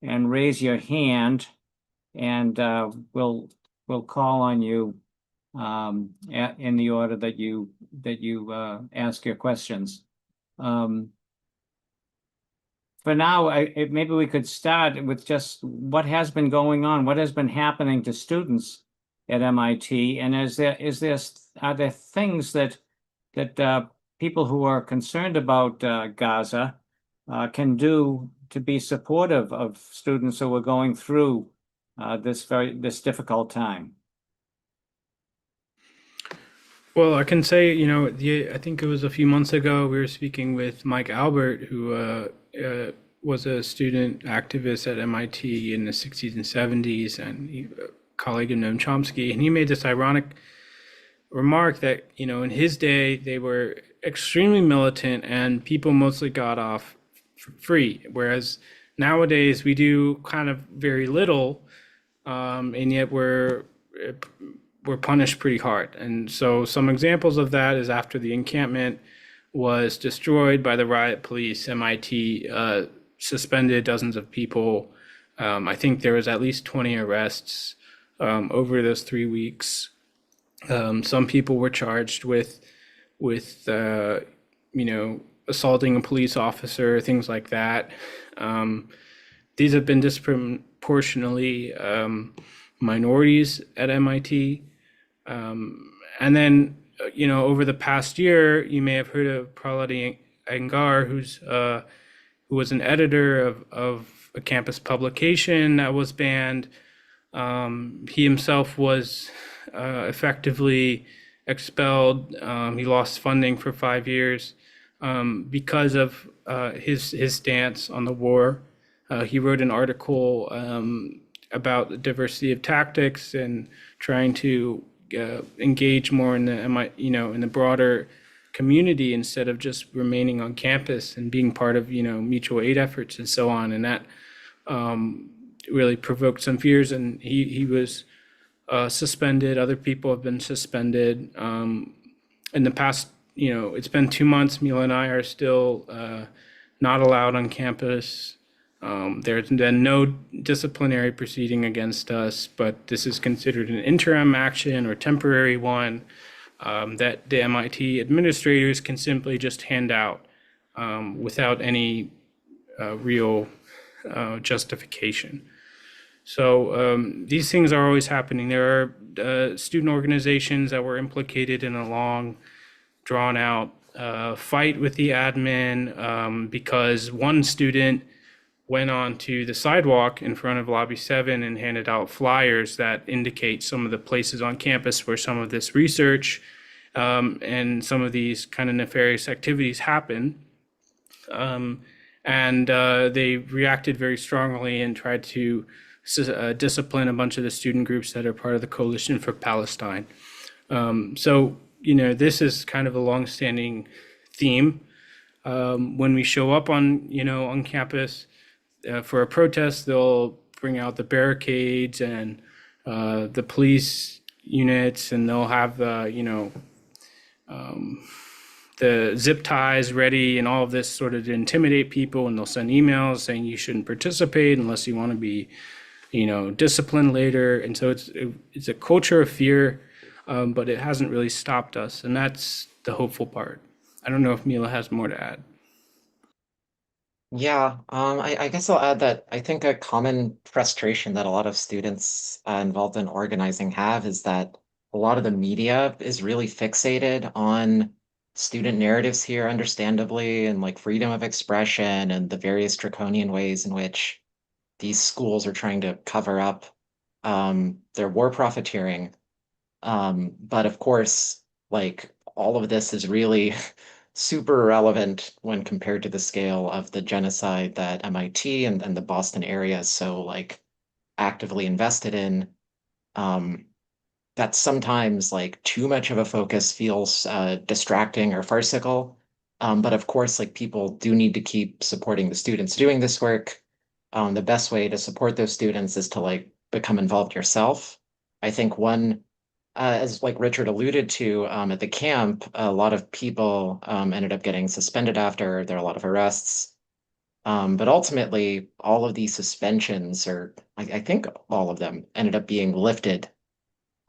raise your hand, and we'll call on you in the order that you ask your questions. For now, maybe we could start with just what has been going on, what has been happening to students at MIT, and are there things that people who are concerned about Gaza can do to be supportive of students who are going through this difficult time? Well, I can say, I think it was a few months ago, we were speaking with Mike Albert, who was a student activist at MIT in the 60s and 70s, and a colleague of Noam Chomsky, and he made this ironic remark that, in his day, they were extremely militant and people mostly got off free, whereas nowadays we do kind of very little, and yet we're punished pretty hard. And so some examples of that is after the encampment was destroyed by the riot police, MIT suspended dozens of people. I think there was at least 20 arrests over those 3 weeks. Some people were charged with assaulting a police officer, things like that. These have been disproportionately minorities at MIT. And then, over the past year, you may have heard of Prahlad Iyengar, who was an editor of a campus publication that was banned. He himself was effectively expelled. He lost funding for 5 years because of his stance on the war. He wrote an article about the diversity of tactics and trying to engage more in the broader community instead of just remaining on campus and being part of mutual aid efforts and so on. And that really provoked some fears, and he was suspended. Other people have been suspended. In the past, it's been 2 months. Mila and I are still not allowed on campus. There's been no disciplinary proceeding against us, but this is considered an interim action or temporary one that the MIT administrators can simply just hand out without any real justification. So these things are always happening. There are student organizations that were implicated in a long, drawn-out fight with the admin because one student went on to the sidewalk in front of Lobby 7 and handed out flyers that indicate some of the places on campus where some of this research and some of these kind of nefarious activities happen. And they reacted very strongly and tried to discipline a bunch of the student groups that are part of the Coalition for Palestine. So, this is kind of a longstanding theme. When we show up on campus for a protest, they'll bring out the barricades and the police units, and they'll have the zip ties ready and all of this sort of to intimidate people, and they'll send emails saying you shouldn't participate unless you want to be disciplined later. And so it's a culture of fear, but it hasn't really stopped us, and that's the hopeful part. I don't know if Mila has more to add. Yeah, I guess I'll add that I think a common frustration that a lot of students involved in organizing have is that a lot of the media is really fixated on student narratives here, understandably, and like freedom of expression and the various draconian ways in which these schools are trying to cover up their war profiteering. But of course, like all of this is really super relevant when compared to the scale of the genocide that MIT and the Boston area is so like actively invested in. That sometimes like too much of a focus feels distracting or farcical. But of course, like people do need to keep supporting the students doing this work. The best way to support those students is to like become involved yourself. I think one as like Richard alluded to at the camp, a lot of people ended up getting suspended after. There are a lot of arrests. But ultimately, all of these suspensions, or I think all of them, ended up being lifted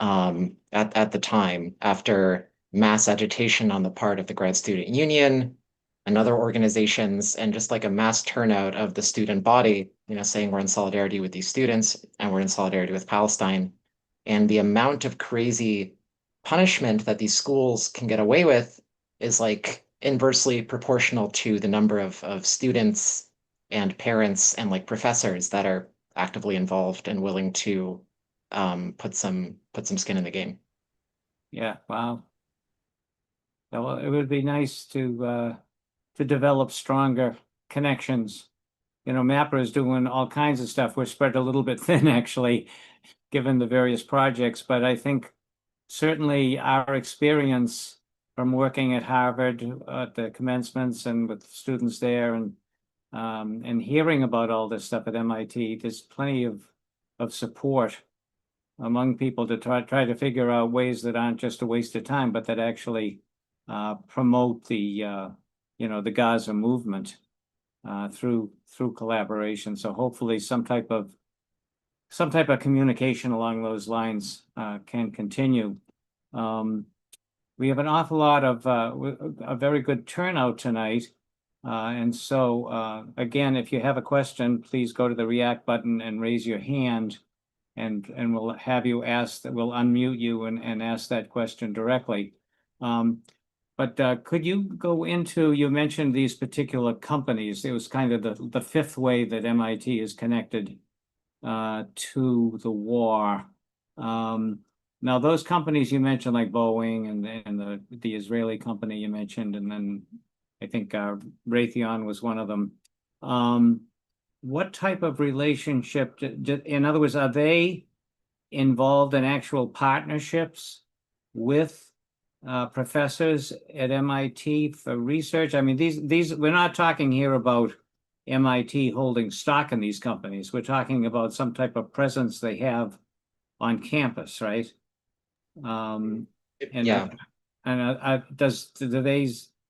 at the time after mass agitation on the part of the Grad Student Union and other organizations, and just like a mass turnout of the student body, saying we're in solidarity with these students and we're in solidarity with Palestine. And the amount of crazy punishment that these schools can get away with is like inversely proportional to the number of students and parents and like professors that are actively involved and willing to put some skin in the game. Yeah, wow. Well, it would be nice to develop stronger connections. MAPRA is doing all kinds of stuff. We're spread a little bit thin, actually, given the various projects, but I think certainly our experience from working at Harvard at the commencements and with students there and hearing about all this stuff at MIT, there's plenty of support among people to try to figure out ways that aren't just a waste of time, but that actually promote the Gaza movement through collaboration. So hopefully some type of communication along those lines can continue. We have an awful lot of a very good turnout tonight. And so again, if you have a question, please go to the React button and raise your hand, and we'll have you ask that. We'll unmute you and ask that question directly. But could you go into, you mentioned these particular companies. It was kind of the fifth way that MIT is connected to the war. Now, those companies you mentioned, like Boeing and the Israeli company you mentioned, and then I think Raytheon was one of them. What type of relationship, in other words, are they involved in actual partnerships with professors at MIT for research? I mean, these we're not talking here about MIT holding stock in these companies. We're talking about some type of presence they have on campus, right? And Yeah.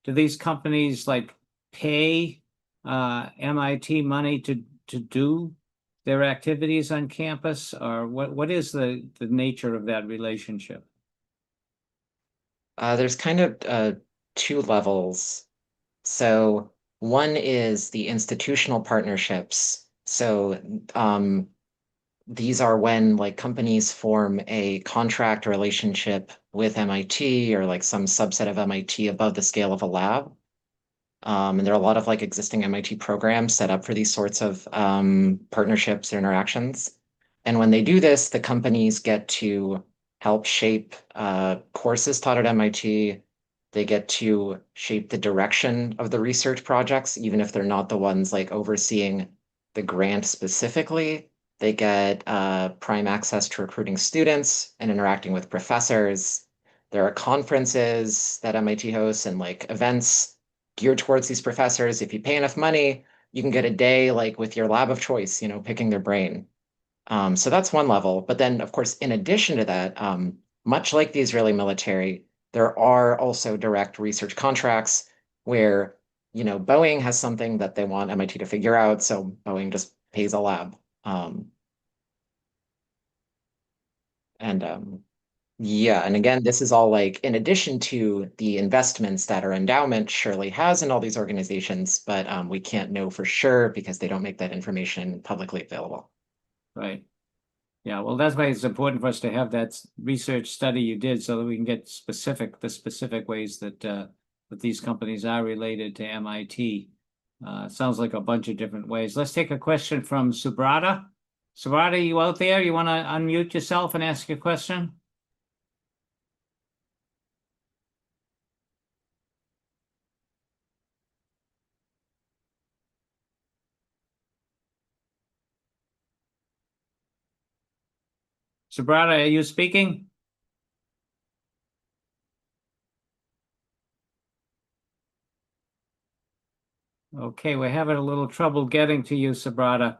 do these companies like pay MIT money to to do their activities on campus, or what is the nature of that relationship? There's kind of two levels. So one is the institutional partnerships. So these are when like companies form a contract relationship with MIT or like some subset of MIT above the scale of a lab. And there are a lot of like existing MIT programs set up for these sorts of partnerships or interactions. And when they do this, the companies get to help shape courses taught at MIT. They get to shape the direction of the research projects, even if they're not the ones like overseeing the grant specifically. They get prime access to recruiting students and interacting with professors. There are conferences that MIT hosts and like events geared towards these professors. If you pay enough money, you can get a day like with your lab of choice, picking their brain. So that's one level. But then, of course, in addition to that, much like the Israeli military, there are also direct research contracts where, Boeing has something that they want MIT to figure out, so Boeing just pays a lab. Yeah, and again, this is all like in addition to the investments that our endowment surely has in all these organizations, but we can't know for sure because they don't make that information publicly available. Right. Yeah, well, that's why it's important for us to have that research study you did so that we can get the specific ways that that these companies are related to MIT. Sounds like a bunch of different ways. Let's take a question from Subrata. Subrata, you out there? You want to unmute yourself and ask your question? Subrata, are you speaking? Okay, we're having a little trouble getting to you, Subrata.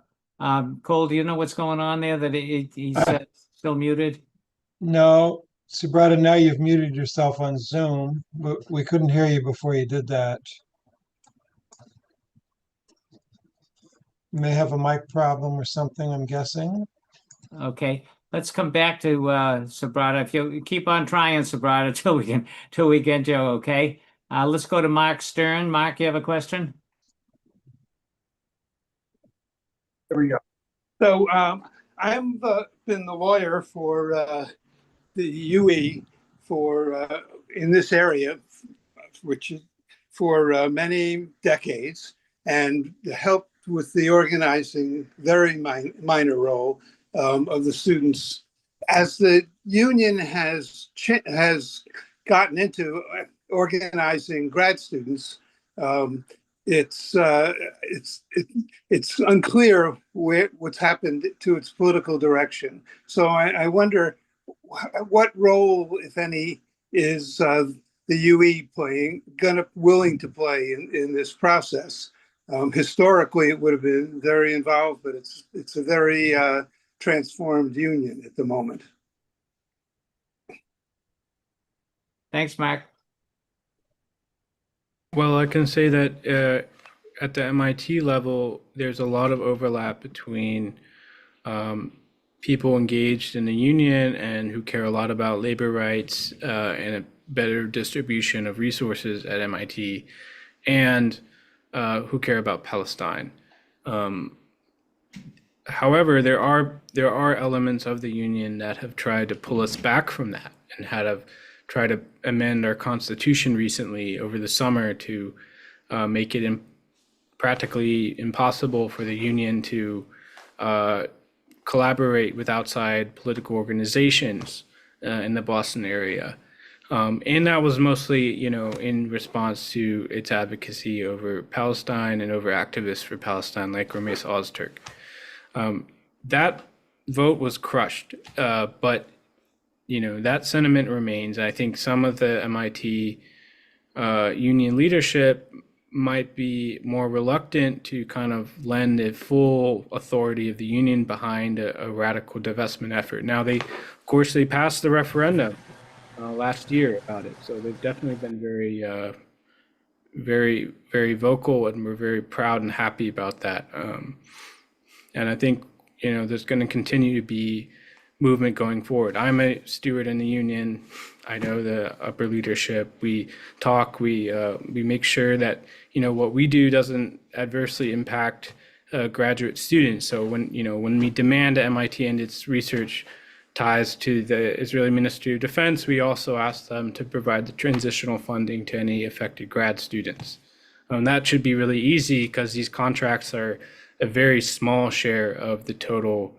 Cole, do you know what's going on there? That he's still muted? No, Subrata, now you've muted yourself on Zoom, but we couldn't hear you before you did that. You may have a mic problem or something, I'm guessing. Okay, let's come back to Subrata. If you keep on trying, Subrata, till we get you. Okay, let's go to Mark Stern. Mark, you have a question? There we go. So I've been the lawyer for the UE for in this area, which is for many decades, and helped with the organizing, very minor role of the students. As the union has gotten into organizing grad students, it's unclear what's happened to its political direction. So I wonder what role, if any, is the UE willing to play in this process? Historically, it would have been very involved, but it's a very transformed union at the moment. Thanks, Mark. Well, I can say that at the MIT level, there's a lot of overlap between people engaged in the union and who care a lot about labor rights and a better distribution of resources at MIT, and who care about Palestine. However, there are elements of the union that have tried to pull us back from that and have tried to amend our constitution recently over the summer to make it practically impossible for the union to collaborate with outside political organizations in the Boston area. And that was mostly, in response to its advocacy over Palestine and over activists for Palestine like Ramesh Ozturk. That vote was crushed, but that sentiment remains. I think some of the MIT union leadership might be more reluctant to kind of lend the full authority of the union behind a radical divestment effort. Now, of course, they passed the referendum last year about it, so they've definitely been very, very vocal, and we're very proud and happy about that. And I think, there's going to continue to be movement going forward. I'm a steward in the union. I know the upper leadership. We talk, we make sure that, what we do doesn't adversely impact graduate students. So when we demand that MIT end its research ties to the Israeli Ministry of Defense, we also ask them to provide the transitional funding to any affected grad students. That should be really easy because these contracts are a very small share of the total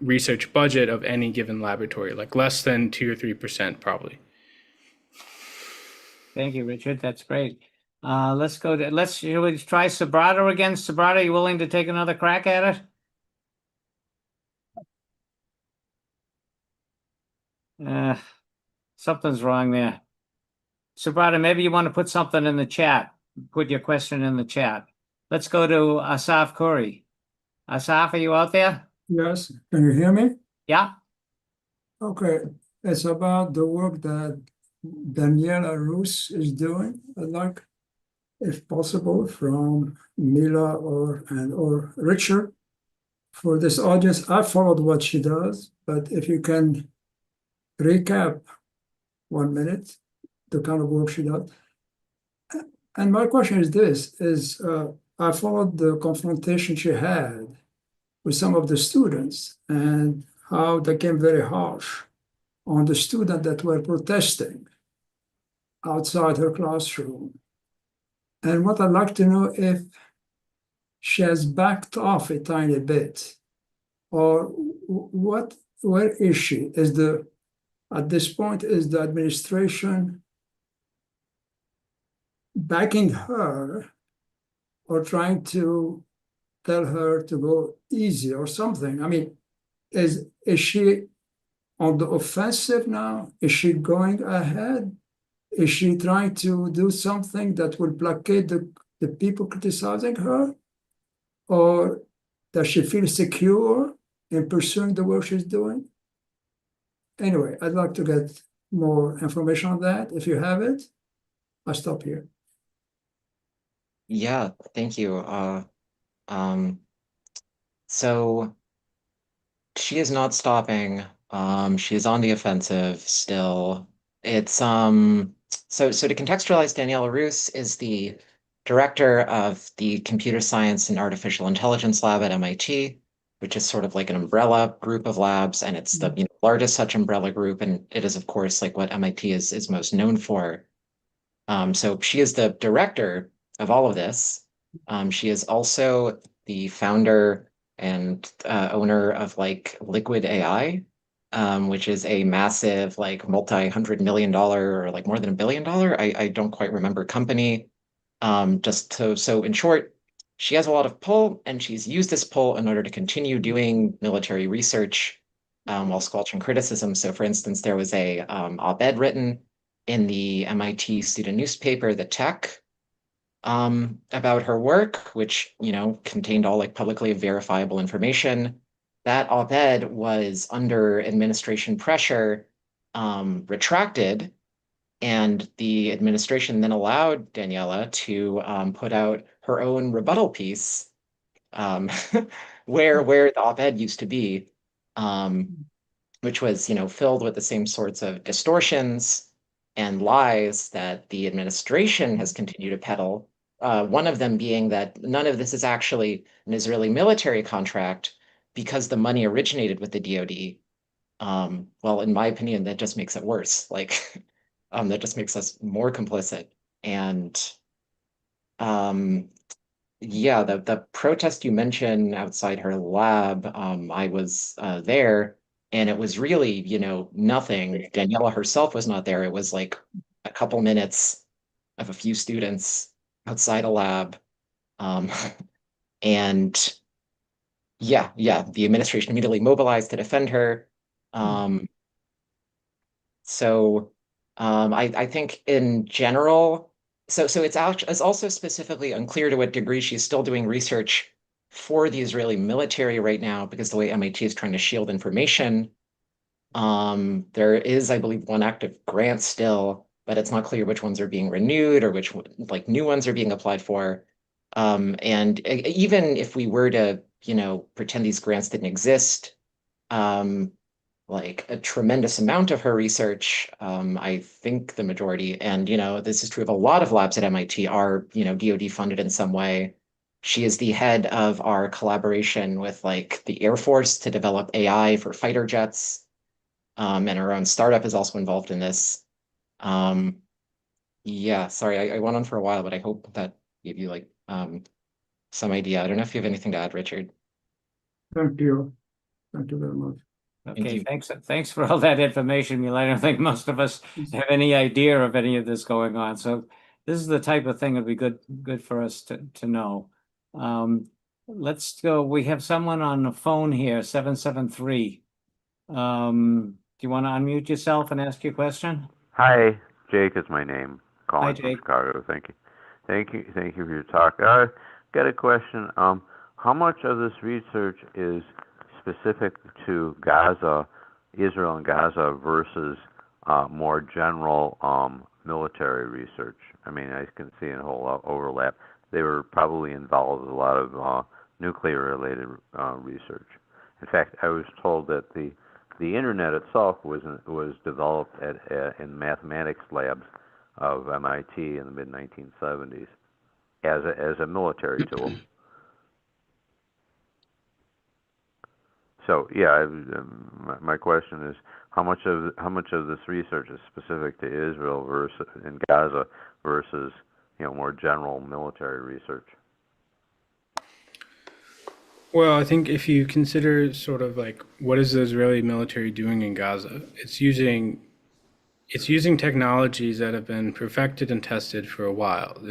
research budget of any given laboratory, like less than 2 or 3% probably. Thank you, Richard. That's great. Shall we try Subrata again? Subrata, you willing to take another crack at it? Something's wrong there. Subrata, maybe you want to put something in the chat. Put your question in the chat. Let's go to Asaf Khoury. Asaf, are you out there? Yes, can you hear me? Yeah. Okay, it's about the work that Daniela Rus is doing. I'd like, if possible, from Mila or Richard for this audience. I followed what she does, but if you can recap 1 minute, the kind of work she does. And my question is this, I followed the confrontation she had with some of the students and how they came very harsh on the students that were protesting outside her classroom. And what I'd like to know if she has backed off a tiny bit, or where is she? At this point, is the administration backing her or trying to tell her to go easy or something? I mean, is she on the offensive now? Is she going ahead? Is she trying to do something that will placate the people criticizing her? Or does she feel secure in pursuing the work she's doing? Anyway, I'd like to get more information on that. If you have it, I'll stop here. Yeah, thank you. So she is not stopping. She is on the offensive still. It's so to contextualize, Daniela Rus is the director of the Computer Science and Artificial Intelligence Lab at MIT, which is sort of like an umbrella group of labs, and it's the largest such umbrella group, and it is of course like what MIT is most known for. So she is the director of all of this. She is also the founder and owner of like Liquid AI, which is a massive like multi-$100 million or like more than $1 billion. I don't quite remember company. So in short, she has a lot of pull, and she's used this pull in order to continue doing military research while squelching criticism. So for instance, there was a op-ed written in the MIT student newspaper, The Tech, about her work, which, contained all like publicly verifiable information. That op-ed was under administration pressure, retracted, and the administration then allowed Daniela to put out her own rebuttal piece, where the op-ed used to be, which was, filled with the same sorts of distortions and lies that the administration has continued to peddle. One of them being that none of this is actually an Israeli military contract because the money originated with the DoD. Well, in my opinion, that just makes it worse. Like, that just makes us more complicit. And yeah, the protest you mentioned outside her lab, I was there, and it was really, nothing. Daniela herself was not there. It was like a couple minutes of a few students outside a lab. And yeah, the administration immediately mobilized to defend her. So I think in general, so it's also specifically unclear to what degree she's still doing research for the Israeli military right now, because the way MIT is trying to shield information. There is, I believe, one active grant still, but it's not clear which ones are being renewed or which like new ones are being applied for. And even if we were to, pretend these grants didn't exist. Like a tremendous amount of her research, I think the majority, and this is true of a lot of labs at MIT, are DoD funded in some way. She is the head of our collaboration with like the Air Force to develop AI for fighter jets, and her own startup is also involved in this. Yeah, sorry, I went on for a while, but I hope that gave you like some idea. I don't know if you have anything to add, Richard. Thank you. Thank you very much. Okay, you. thanks for all that information, Mila. I don't think most of us have any idea of any of this going on. So this is the type of thing that'd be good for us to know. Let's go. We have someone on the phone here, 773. Do you want to unmute yourself and ask your question? Hi, Jake is my name. Calling from Jake. Chicago. Thank you for your talk. Got a question. How much of this research is specific to Gaza, Israel and Gaza, versus more general military research? I mean, I can see a whole overlap. They were probably involved with a lot of nuclear-related research. In fact, I was told that the internet itself was developed in mathematics labs of MIT in the mid-1970s as a military tool. So yeah, my question is how much of this research is specific to Israel versus in Gaza versus more general military research? Well, I think if you consider sort of like what is the Israeli military doing in Gaza, it's using technologies that have been perfected and tested for a while.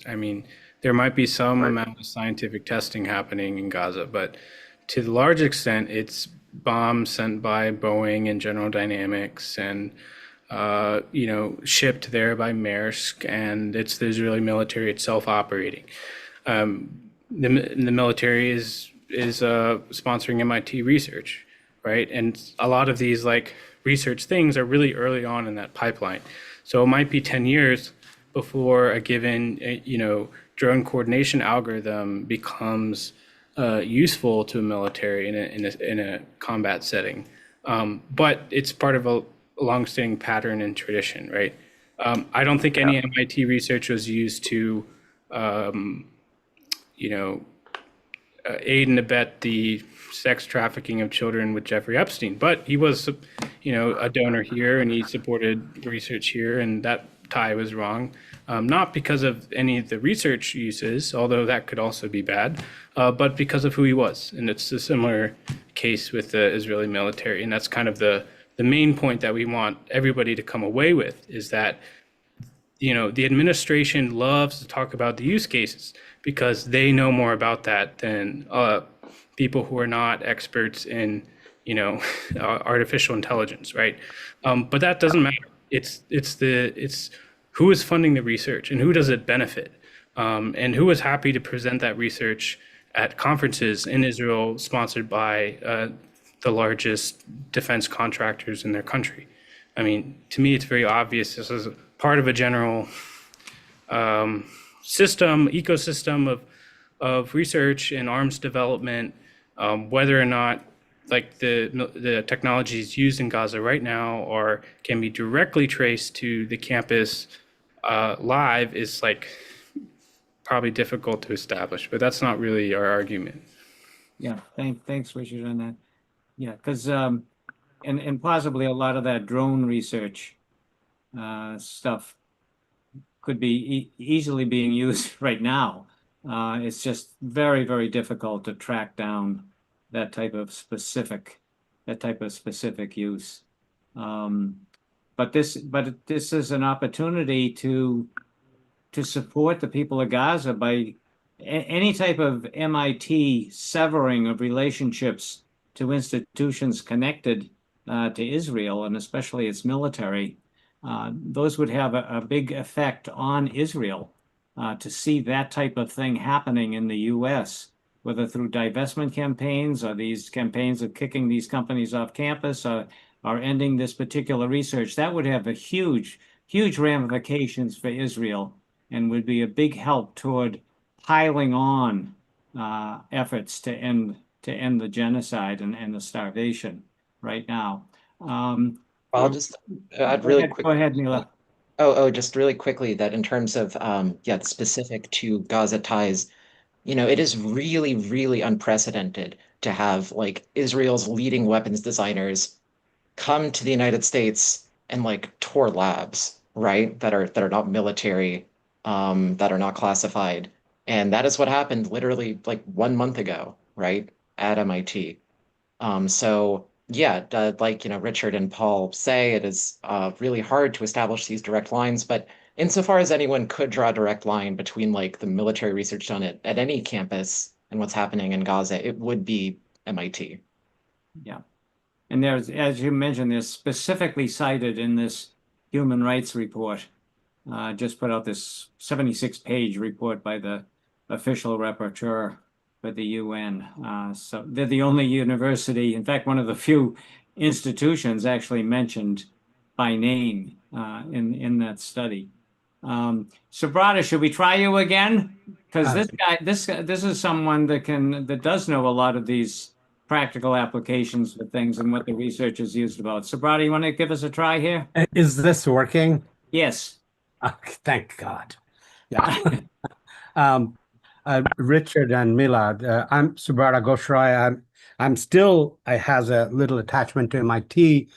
I mean, there might be some amount of scientific testing happening in Gaza, but to the large extent, it's bombs sent by Boeing and General Dynamics and shipped there by Maersk, and it's the Israeli military itself operating. The military is sponsoring MIT research, right? And a lot of these like research things are really early on in that pipeline. So it might be 10 years before a given drone coordination algorithm becomes useful to a military in a combat setting. But it's part of a longstanding pattern and tradition, right? I don't think any MIT research was used to aid and abet the sex trafficking of children with Jeffrey Epstein, but he was, a donor here and he supported research here, and that tie was wrong. Not because of any of the research uses, although that could also be bad, but because of who he was. And it's a similar case with the Israeli military. And that's kind of the main point that we want everybody to come away with, is that the administration loves to talk about the use cases because they know more about that than people who are not experts in, artificial intelligence, right? But that doesn't matter. It's who is funding the research and who does it benefit, and who is happy to present that research at conferences in Israel sponsored by the largest defense contractors in their country. I mean, to me, it's very obvious this is part of a general ecosystem of research and arms development, whether or not like the technologies used in Gaza right now can be directly traced to the campus live is like probably difficult to establish, but that's not really our argument. Yeah, thanks, Richard, on that. Yeah, because and possibly a lot of that drone research stuff could be easily being used right now. It's just very, very difficult to track down that type of specific use. But this is an opportunity to support the people of Gaza by any type of MIT severing of relationships to institutions connected to Israel, and especially its military. Those would have a big effect on Israel to see that type of thing happening in the U.S., whether through divestment campaigns or these campaigns of kicking these companies off campus or ending this particular research. That would have a huge ramifications for Israel and would be a big help toward piling on efforts to end to end the genocide and the starvation right now. I'll just add really quick. Go ahead, Mila. Just really quickly that in terms of specific to Gaza ties, it is really, really unprecedented to have like Israel's leading weapons designers come to the United States and like tour labs, right? That are not military, that are not classified. And that is what happened literally like 1 month ago, right? At MIT. So yeah, like Richard and Paul say, it is really hard to establish these direct lines, but insofar as anyone could draw a direct line between like the military research done at any campus and what's happening in Gaza, it would be MIT. Yeah. And there's, as you mentioned, there's specifically cited in this human rights report, just put out this 76-page report by the official rapporteur for the UN. So they're the only university, in fact, one of the few institutions actually mentioned by name in that study. Subrata, should we try you again? Because this is someone that does know a lot of these practical applications for things and what the research is used about. Subrata, you want to give us a try here? Is this working? Yes. Thank God. Yeah. Richard and Mila, I'm Subrata Ghoshrai. I has a little attachment to MIT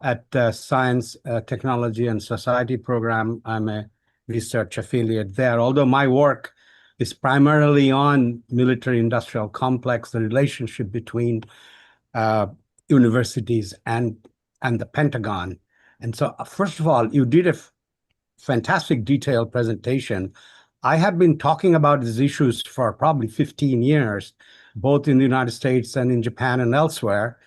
at Science, Technology, and Society program. I'm a research affiliate there, although my work is primarily on military-industrial complex, the relationship between universities and the Pentagon. And so, first of all, you did a fantastic detailed presentation. I have been talking about these issues for probably 15 years, both in the United States and in Japan and elsewhere.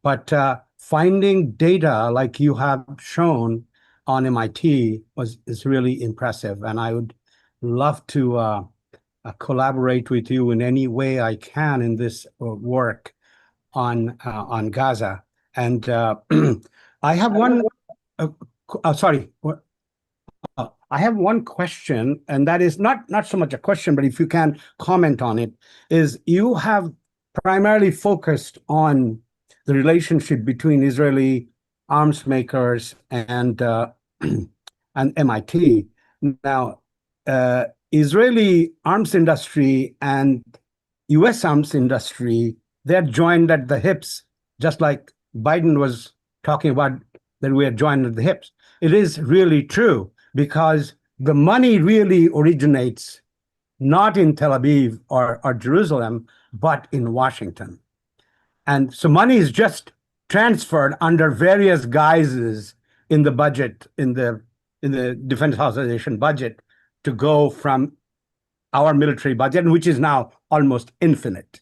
But finding data like you have shown on MIT is really impressive. And I would love to collaborate with you in any way I can in this work on Gaza. And I have one. Sorry. I have one question, and that is not so much a question, but if you can comment on it, is you have primarily focused on the relationship between Israeli arms makers and MIT. Now, Israeli arms industry and US arms industry, they're joined at the hips, just like Biden was talking about that we are joined at the hips. It is really true, because the money really originates not in Tel Aviv or Jerusalem, but in Washington. And so money is just transferred under various guises in the budget, in the Defense Authorization budget, to go from our military budget, which is now almost infinite.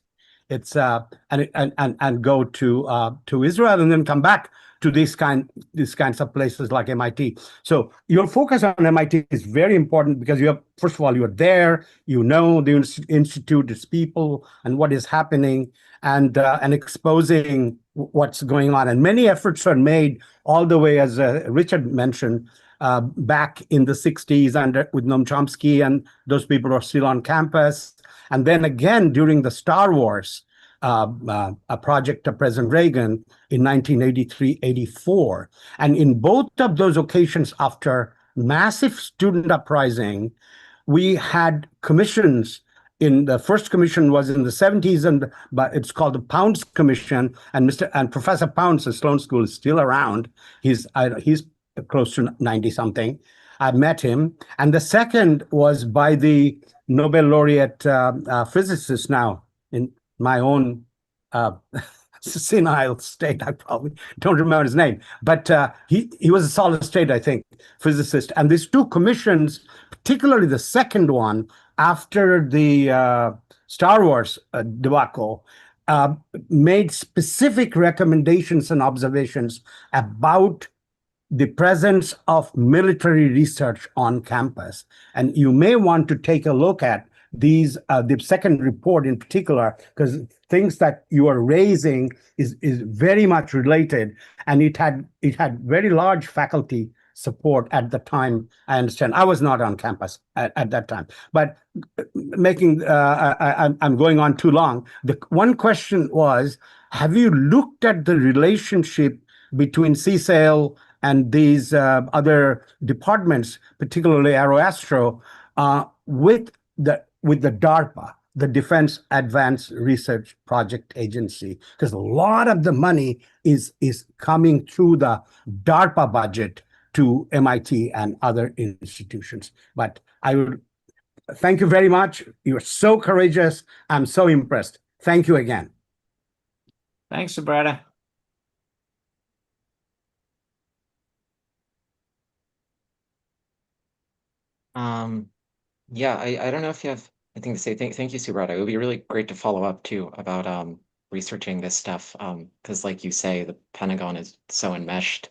It's and go to Israel and then come back to these kinds of places like MIT. So your focus on MIT is very important because first of all, you're there, you know the institute, its people, and what is happening, and exposing what's going on. And many efforts are made all the way, as Richard mentioned, back in the 60s with Noam Chomsky, and those people are still on campus. And then again, during the Star Wars, a project of President Reagan in 1983-84. And in both of those occasions, after massive student uprising, we had commissions. In the first commission was in the 70s, but it's called the Pounds Commission. And Professor Pounds at Sloan School is still around. He's close to 90-something. I met him. And the second was by the Nobel laureate physicist now in my own senile state. I probably don't remember his name, but he was a solid state, I think, physicist. And these two commissions, particularly the second one after the Star Wars debacle, made specific recommendations and observations about the presence of military research on campus. And you may want to take a look at these, the second report in particular, because things that you are raising is very much related, and it had very large faculty support at the time. I understand. I was not on campus at that time, but I'm going on too long. The one question was, have you looked at the relationship between CSAIL and these other departments, particularly Aeroastro, with the DARPA, the Defense Advanced Research Project Agency? Because a lot of the money is coming through the DARPA budget to MIT and other institutions. But I would thank you very much. You're so courageous. I'm so impressed. Thank you again. Thanks, Subrata. Yeah, I don't know if you have anything to say. Thank you, Subrata. It would be really great to follow up too about researching this stuff. Because like you say, the Pentagon is so enmeshed.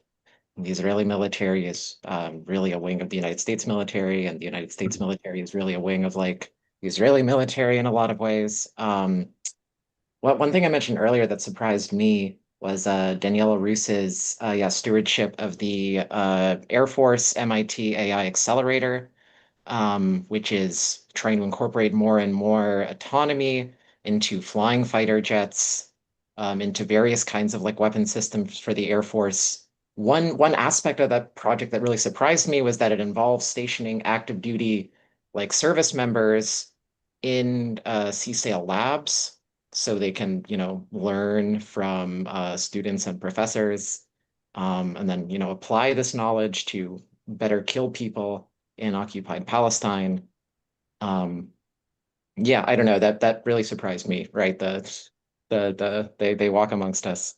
The Israeli military is really a wing of the United States military, and the United States military is really a wing of like the Israeli military in a lot of ways. One thing I mentioned earlier that surprised me was Daniela Rus's stewardship of the Air Force MIT AI Accelerator, which is trying to incorporate more and more autonomy into flying fighter jets, into various kinds of like weapon systems for the Air Force. One aspect of that project that really surprised me was that it involves stationing active duty like service members in CSAIL labs so they can, learn from students and professors, and then, apply this knowledge to better kill people in occupied Palestine. Yeah, I don't know, that really surprised me, right? They walk amongst us.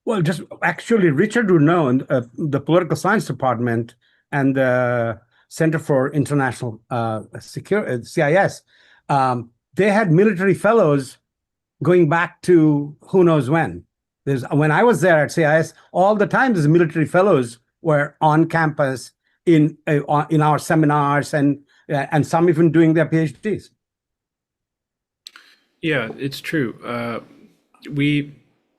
Well, just actually, Richard would know, the Political Science Department and the Center for International Security, CIS, they had military fellows going back to who knows when. When I was there at CIS, all the time, these military fellows were on campus in our seminars, and some even doing their PhDs. Yeah, it's true.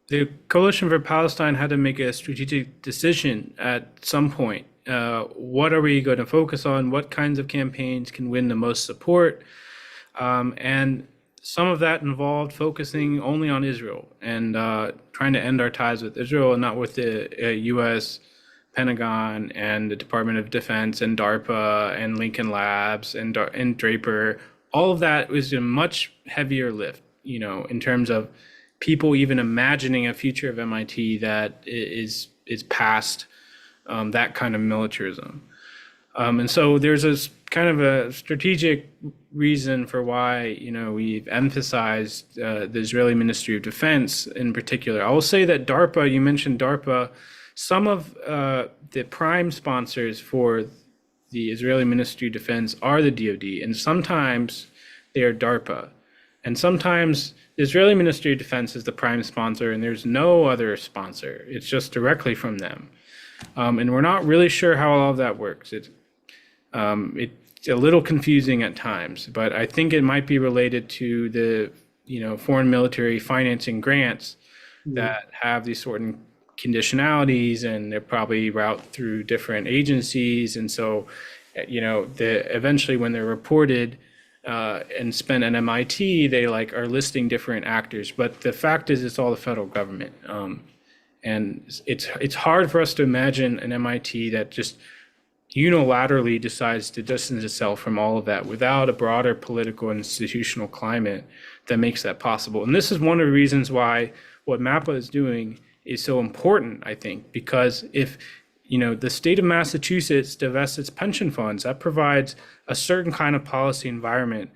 The Coalition for Palestine had to make a strategic decision at some point. What are we going to focus on? What kinds of campaigns can win the most support? And some of that involved focusing only on Israel and trying to end our ties with Israel and not with the U.S. Pentagon and the Department of Defense and DARPA and Lincoln Labs and Draper. All of that was a much heavier lift, in terms of people even imagining a future of MIT that is past that kind of militarism. And so there's a kind of a strategic reason for why, we've emphasized the Israeli Ministry of Defense in particular. I will say that DARPA, you mentioned DARPA, some of the prime sponsors for the Israeli Ministry of Defense are the DoD, and sometimes they are DARPA. And sometimes the Israeli Ministry of Defense is the prime sponsor and there's no other sponsor. It's just directly from them. And we're not really sure how all of that works. It's a little confusing at times, but I think it might be related to the, foreign military financing grants that have these sort of conditionalities, and they're probably route through different agencies. And so, eventually when they're reported, and spent at MIT, they are listing different actors, but the fact is it's all the federal government. And it's hard for us to imagine an MIT that just unilaterally decides to distance itself from all of that without a broader political and institutional climate that makes that possible. And this is one of the reasons why what MAPA is doing is so important, I think, because if the state of Massachusetts divests its pension funds, that provides a certain kind of policy environment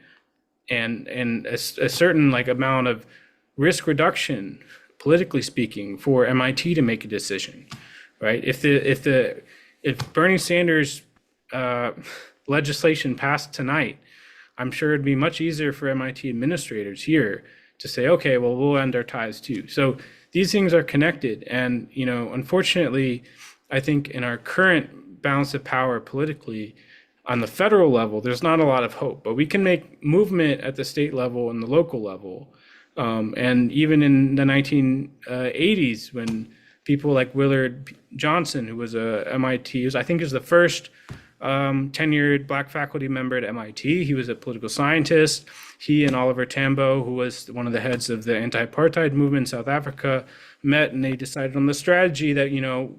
and a certain amount of risk reduction, politically speaking, for MIT to make a decision, right? If Bernie Sanders legislation passed tonight, I'm sure it'd be much easier for MIT administrators here to say, okay, well, we'll end our ties too. So these things are connected, and unfortunately, I think in our current balance of power politically, on the federal level, there's not a lot of hope, but we can make movement at the state level and the local level. And even in the 1980s, when people like Willard Johnson, who was a MIT, I think is the first tenured Black faculty member at MIT. He was a political scientist. He and Oliver Tambo, who was one of the heads of the anti-apartheid movement in South Africa, met, and they decided on the strategy that,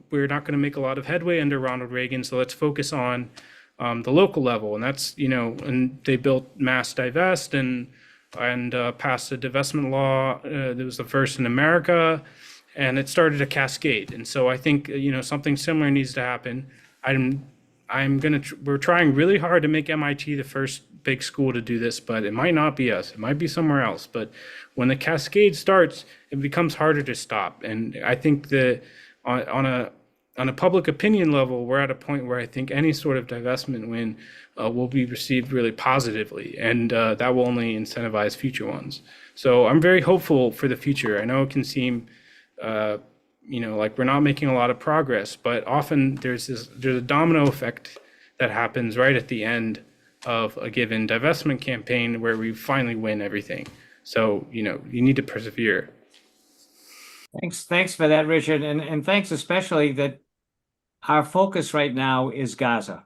we're not going to make a lot of headway under Ronald Reagan, so let's focus on the local level. And that's, and they built mass divest and passed a divestment law that was the first in America, and it started a cascade. And so I think, something similar needs to happen. We're trying really hard to make MIT the first big school to do this, but it might not be us. It might be somewhere else. But when the cascade starts, it becomes harder to stop. And I think that on a public opinion level, we're at a point where I think any sort of divestment win will be received really positively, and that will only incentivize future ones. So I'm very hopeful for the future. I know it can seem like we're not making a lot of progress, but often there's a domino effect that happens right at the end of a given divestment campaign where we finally win everything. So, you need to persevere. Thanks for that, Richard. And thanks especially that our focus right now is Gaza.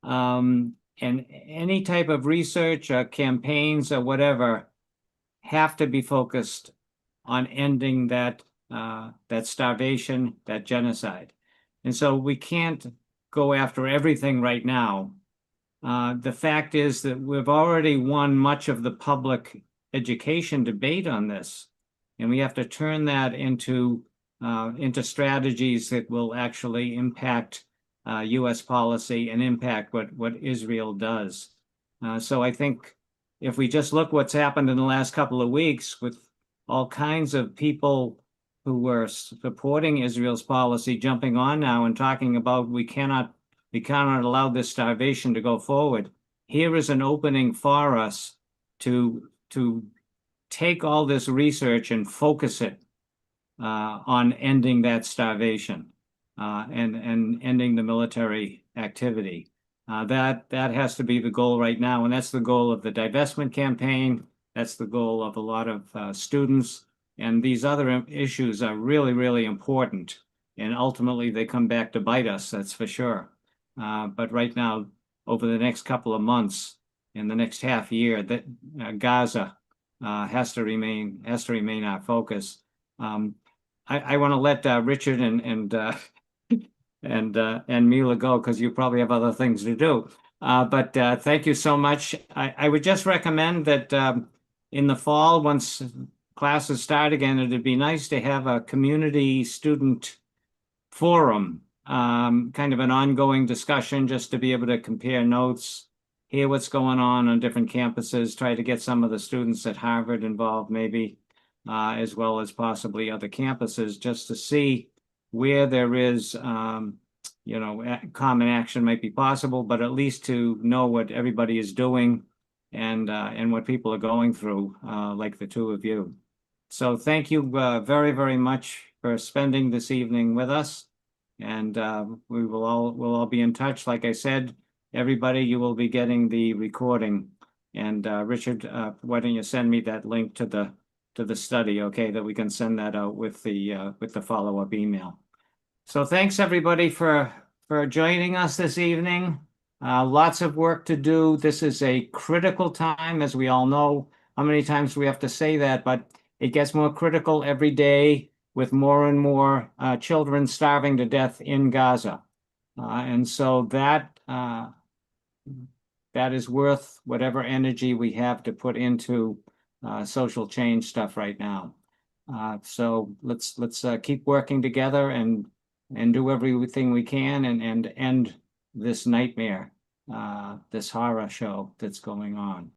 And any type of research or campaigns or whatever have to be focused on ending that starvation, that genocide. And so we can't go after everything right now. The fact is that we've already won much of the public education debate on this, and we have to turn that into strategies that will actually impact U.S. policy and impact what Israel does. So I think if we just look what's happened in the last couple of weeks with all kinds of people who were supporting Israel's policy jumping on now and talking about we cannot allow this starvation to go forward. Here is an opening for us to take all this research and focus it on ending that starvation and ending the military activity. That has to be the goal right now, and that's the goal of the divestment campaign. That's the goal of a lot of students. And these other issues are really, really important. And ultimately, they come back to bite us, that's for sure. But right now, over the next couple of months, in the next half year, that Gaza has to remain our focus. I want to let Richard and Mila go because you probably have other things to do. But thank you so much. I would just recommend that in the fall, once classes start again, it'd be nice to have a community student forum, kind of an ongoing discussion just to be able to compare notes, hear what's going on different campuses, try to get some of the students at Harvard involved maybe, as well as possibly other campuses, just to see where there is, common action might be possible, but at least to know what everybody is doing and what people are going through, like the two of you. So thank you very, very much for spending this evening with us. And we'll all be in touch. Like I said, everybody, you will be getting the recording. And Richard, why don't you send me that link to the study, okay, that we can send that out with the follow-up email. So thanks everybody for joining us this evening. Lots of work to do. This is a critical time, as we all know. How many times do we have to say that? But it gets more critical every day with more and more children starving to death in Gaza. And so that is worth whatever energy we have to put into social change stuff right now. So let's keep working together and do everything we can and end this nightmare, this horror show that's going on.